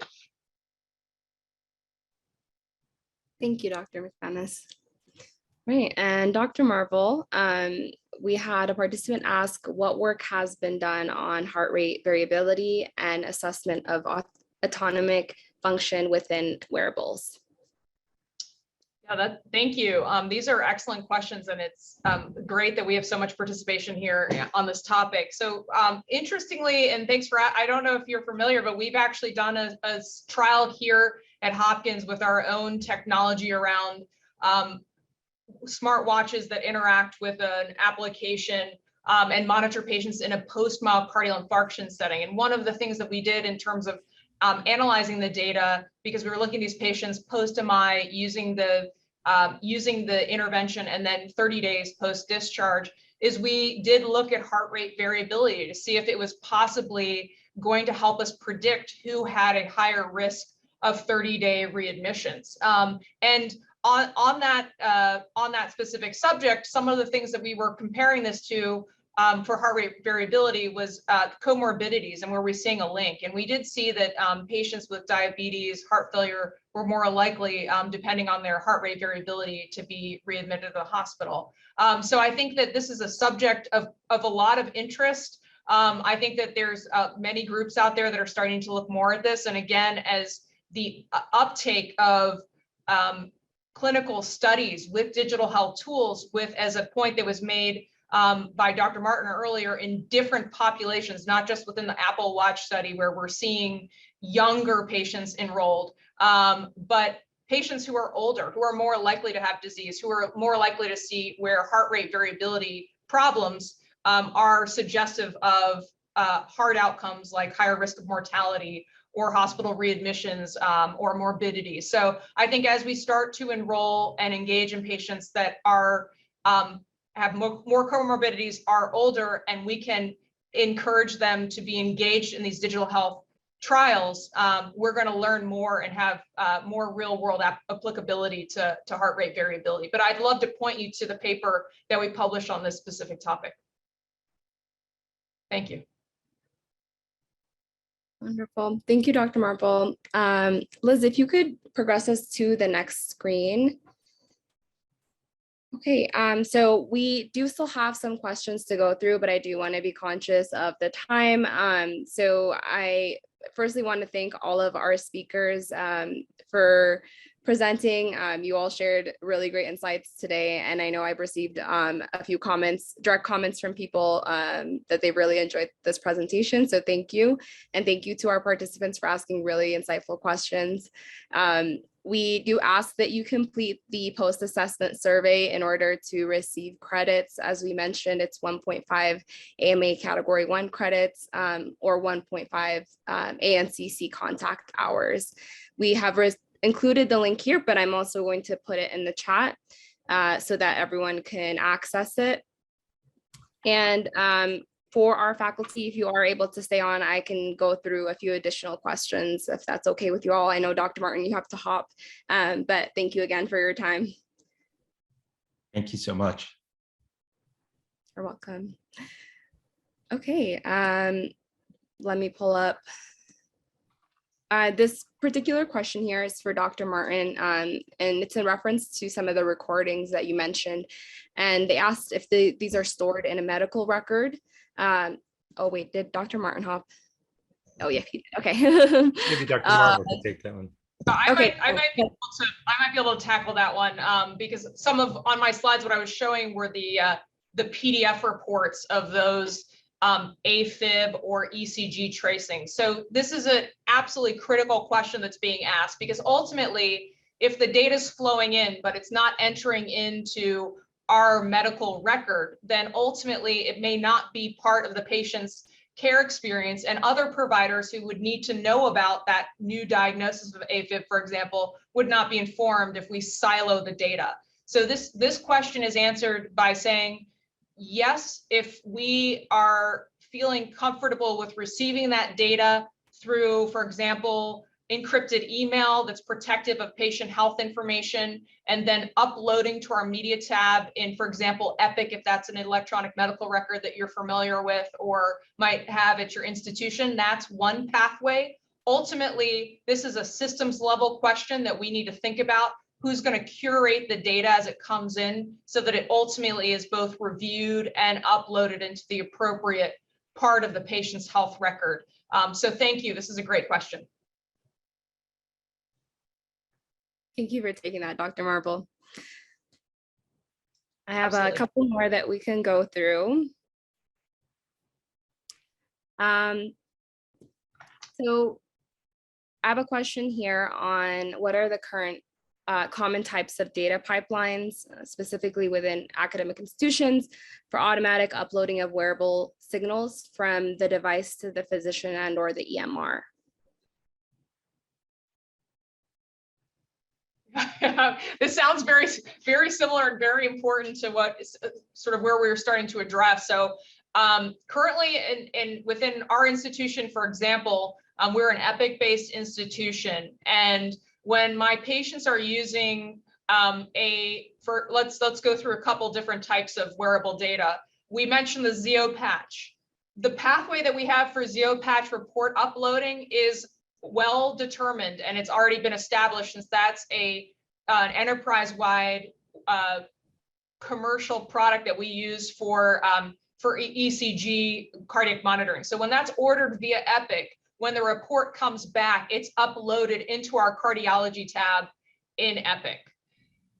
Thank you, Dr. McManus. Right, and Dr. Marvel, we had a participant ask what work has been done on heart rate variability and assessment of autonomic function within wearables. Yeah, thank you. These are excellent questions, and it's great that we have so much participation here on this topic. So interestingly, and thanks for, I don't know if you're familiar, but we've actually done a trial here at Hopkins with our own technology around smartwatches that interact with an application and monitor patients in a post-myocardial infarction setting. And one of the things that we did in terms of analyzing the data, because we were looking at these patients post-MI using the intervention and then 30 days post-discharge, is we did look at heart rate variability to see if it was possibly going to help us predict who had a higher risk of 30-day readmissions. And on that specific subject, some of the things that we were comparing this to for heart rate variability was comorbidities, and where we're seeing a link. And we did see that patients with diabetes, heart failure were more likely, depending on their heart rate variability, to be readmitted to the hospital. So I think that this is a subject of a lot of interest. I think that there's many groups out there that are starting to look more at this. And again, as the uptake of clinical studies with digital health tools, as a point that was made by Dr. Martin earlier, in different populations, not just within the Apple Watch study where we're seeing younger patients enrolled, but patients who are older, who are more likely to have disease, who are more likely to see where heart rate variability problems are suggestive of hard outcomes like higher risk of mortality or hospital readmissions or morbidity. So I think as we start to enroll and engage in patients that are have more comorbidities, are older, and we can encourage them to be engaged in these digital health trials, we're going to learn more and have more real world applicability to heart rate variability. But I'd love to point you to the paper that we published on this specific topic. Thank you. Wonderful. Thank you, Dr. Marvel. Liz, if you could progress us to the next screen. Okay, so we do still have some questions to go through, but I do want to be conscious of the time. So I firstly want to thank all of our speakers for presenting. You all shared really great insights today. And I know I've received a few comments, direct comments from people that they really enjoyed this presentation. So thank you. And thank you to our participants for asking really insightful questions. We do ask that you complete the post-assessment survey in order to receive credits. As we mentioned, it's 1.5 AMA Category 1 credits or 1.5 ANCC contact hours. We have included the link here, but I'm also going to put it in the chat so that everyone can access it. And for our faculty, if you are able to stay on, I can go through a few additional questions if that's okay with you all. I know Dr. Martin, you have to hop, but thank you again for your time. Thank you so much. You're welcome. Okay, let me pull up. This particular question here is for Dr. Martin, and it's in reference to some of the recordings that you mentioned. And they asked if these are stored in a medical record. Oh wait, did Dr. Martin hop? Oh yeah, he did. Okay. Maybe Dr. Marvel could take that one. I might be able to tackle that one because some of on my slides, what I was showing were the PDF reports of those AFib or ECG tracing. So this is an absolutely critical question that's being asked, because ultimately, if the data is flowing in, but it's not entering into our medical record, then ultimately it may not be part of the patient's care experience, and other providers who would need to know about that new diagnosis of AFib, for example, would not be informed if we silo the data. So this question is answered by saying, yes, if we are feeling comfortable with receiving that data through, for example, encrypted email that's protective of patient health information, and then uploading to our media tab in, for example, Epic, if that's an electronic medical record that you're familiar with or might have at your institution, that's one pathway. Ultimately, this is a systems level question that we need to think about. Who's going to curate the data as it comes in so that it ultimately is both reviewed and uploaded into the appropriate part of the patient's health record. So thank you. This is a great question. Thank you for taking that, Dr. Marvel. I have Absolutely. a couple more that we can go through. So I have a question here on what are the current common types of data pipelines, specifically within academic institutions, for automatic uploading of wearable signals from the device to the physician and or the EMR. This sounds very, very similar and very important to what is sort of where we were starting to address. So currently within our institution, for example, we're an Epic-based institution, and when my patients are using let's go through a couple different types of wearable data. We mentioned the Zio patch. The pathway that we have for Zio patch report uploading is well determined, and it's already been established, since that's an enterprise-wide commercial product that we use for ECG cardiac monitoring. So when that's ordered via Epic, when the report comes back, it's uploaded into our cardiology tab in Epic.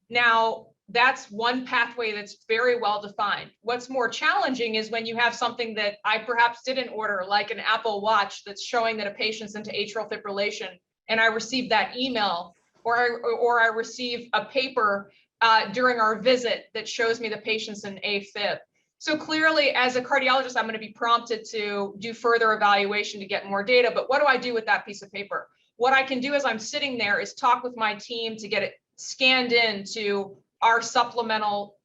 Now, that's one pathway that's very well defined. What's more challenging is when you have something that I perhaps didn't order, like an Apple Watch that's showing that a patient's into atrial fibrillation, and I receive that email, or I receive a paper during our visit that shows me the patient's in AFib. So clearly, as a cardiologist, I'm going to be prompted to do further evaluation to get more data. But what do I do with that piece of paper? What I can do as I'm sitting there is talk with my team to get it scanned into our supplemental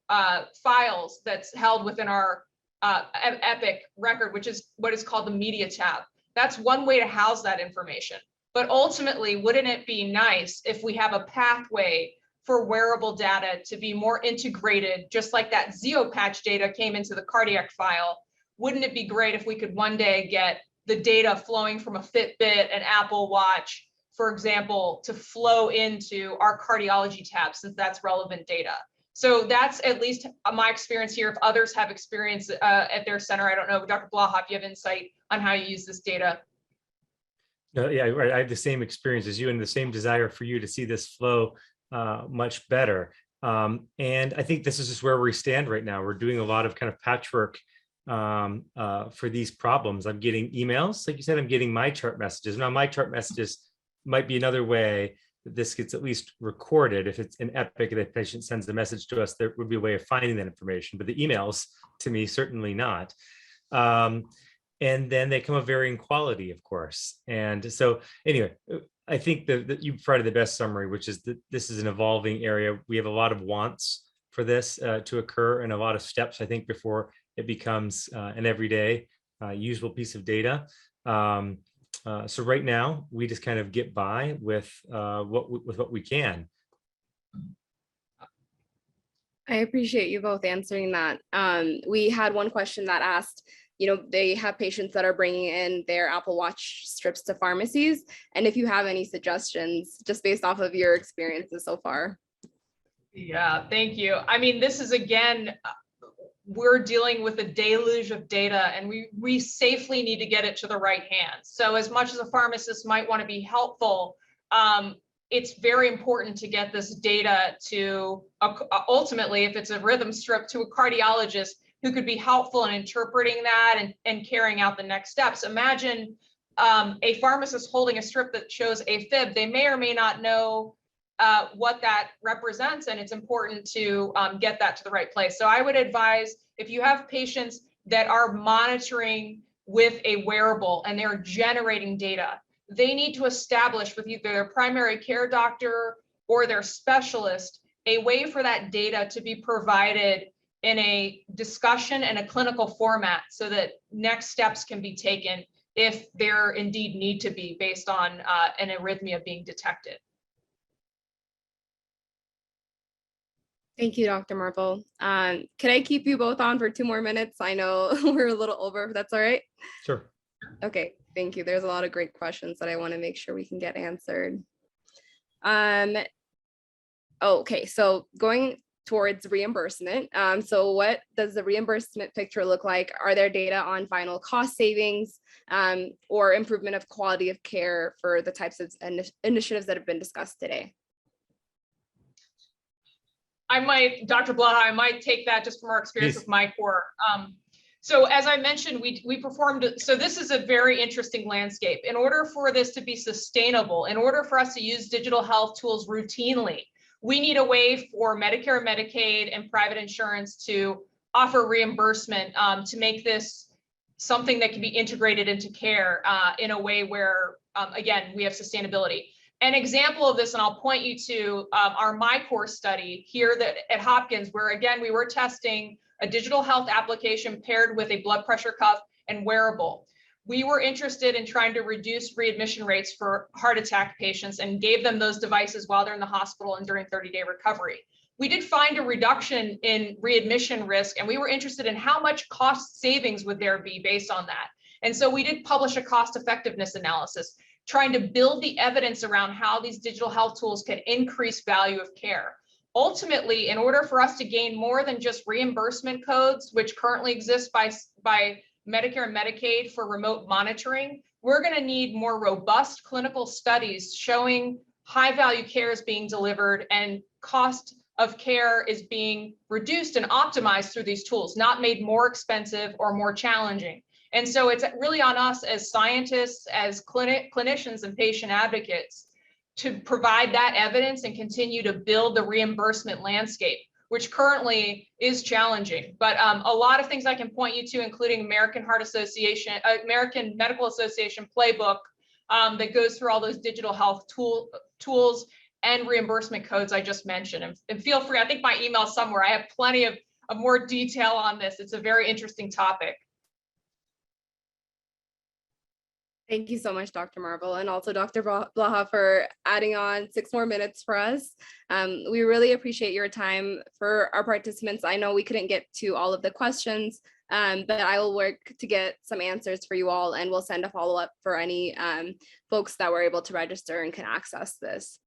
files that's held within our Epic record, which is what is called the media tab. That's one way to house that information. But ultimately, wouldn't it be nice if we have a pathway for wearable data to be more integrated, just like that Zio patch data came into the cardiac file? Wouldn't it be great if we could one day get the data flowing from a Fitbit, an Apple Watch, for example, to flow into our cardiology tab, since that's relevant data? So that's at least my experience here. If others have experience at their center, I don't know, Dr. Blaha, if you have insight on how you use this data. No, yeah, right. I have the same experience as you, and the same desire for you to see this flow much better. And I think this is just where we stand right now. We're doing a lot of kind of patchwork for these problems. I'm getting emails, like you said, I'm getting my chart messages. Now my chart messages might be another way that this gets at least recorded. If it's an epic, and the patient sends a message to us, there would be a way of finding that information, but the emails to me, certainly not. And then they come of varying quality, of course. And so anyway, I think that you provided the best summary, which is that this is an evolving area. We have a lot of wants for this to occur, and a lot of steps, I think, before it becomes an everyday usable piece of data. So right now, we just kind of get by with what we can. I appreciate you both answering that. We had one question that asked, they have patients that are bringing in their Apple Watch strips to pharmacies, and if you have any suggestions just based off of your experiences so far. Yeah, thank you. I mean, this is, again, we're dealing with a deluge of data, and we safely need to get it to the right hands. So as much as a pharmacist might want to be helpful, it's very important to get this data to ultimately, if it's a rhythm strip, to a cardiologist who could be helpful in interpreting that and carrying out the next steps. Imagine a pharmacist holding a strip that shows AFib. They may or may not know what that represents, and it's important to get that to the right place. So I would advise, if you have patients that are monitoring with a wearable and they're generating data, they need to establish with either their primary care doctor or their specialist a way for that data to be provided in a discussion and a clinical format, so that next steps can be taken if there indeed need to be, based on an arrhythmia being detected. Thank you, Dr. Marvel. Can I keep you both on for 2 more minutes? I know we're a little over, if that's all right. Sure. Okay, thank you. There's a lot of great questions that I want to make sure we can get answered. Okay, so going towards reimbursement. So what does the reimbursement picture look like? Are there data on final cost savings or improvement of quality of care for the types of initiatives that have been discussed today? Dr. Blaha, I might take that just from our experience with MyCore. So as I mentioned, we performed, so this is a very interesting landscape. In order for this to be sustainable, in order for us to use digital health tools routinely, we need a way for Medicare, Medicaid, and private insurance to offer reimbursement to make this something that can be integrated into care in a way where, again, we have sustainability. An example of this, and I'll point you to our MyCore study here at Hopkins, where, again, we were testing a digital health application paired with a blood pressure cuff and wearable. We were interested in trying to reduce readmission rates for heart attack patients and gave them those devices while they're in the hospital and during 30-day recovery. We did find a reduction in readmission risk, and we were interested in how much cost savings would there be based on that. And so we did publish a cost effectiveness analysis, trying to build the evidence around how these digital health tools can increase value of care. Ultimately, in order for us to gain more than just reimbursement codes, which currently exist by Medicare and Medicaid for remote monitoring, we're going to need more robust clinical studies showing high value care is being delivered and cost of care is being reduced and optimized through these tools, not made more expensive or more challenging. And so it's really on us as scientists, as clinicians and patient advocates to provide that evidence and continue to build the reimbursement landscape, which currently is challenging. But a lot of things I can point you to, including American Medical Association playbook that goes through all those digital health tools and reimbursement codes I just mentioned. And feel free, I think my email's somewhere. I have plenty of more detail on this. It's a very interesting topic. Thank you so much, Dr. Marvel, and also Dr. Blaha for adding on 6 more minutes for us. We really appreciate your time. For our participants, I know we couldn't get to all of the questions, but I will work to get some answers for you all, and we'll send a follow-up for any folks that were able to register and can access this.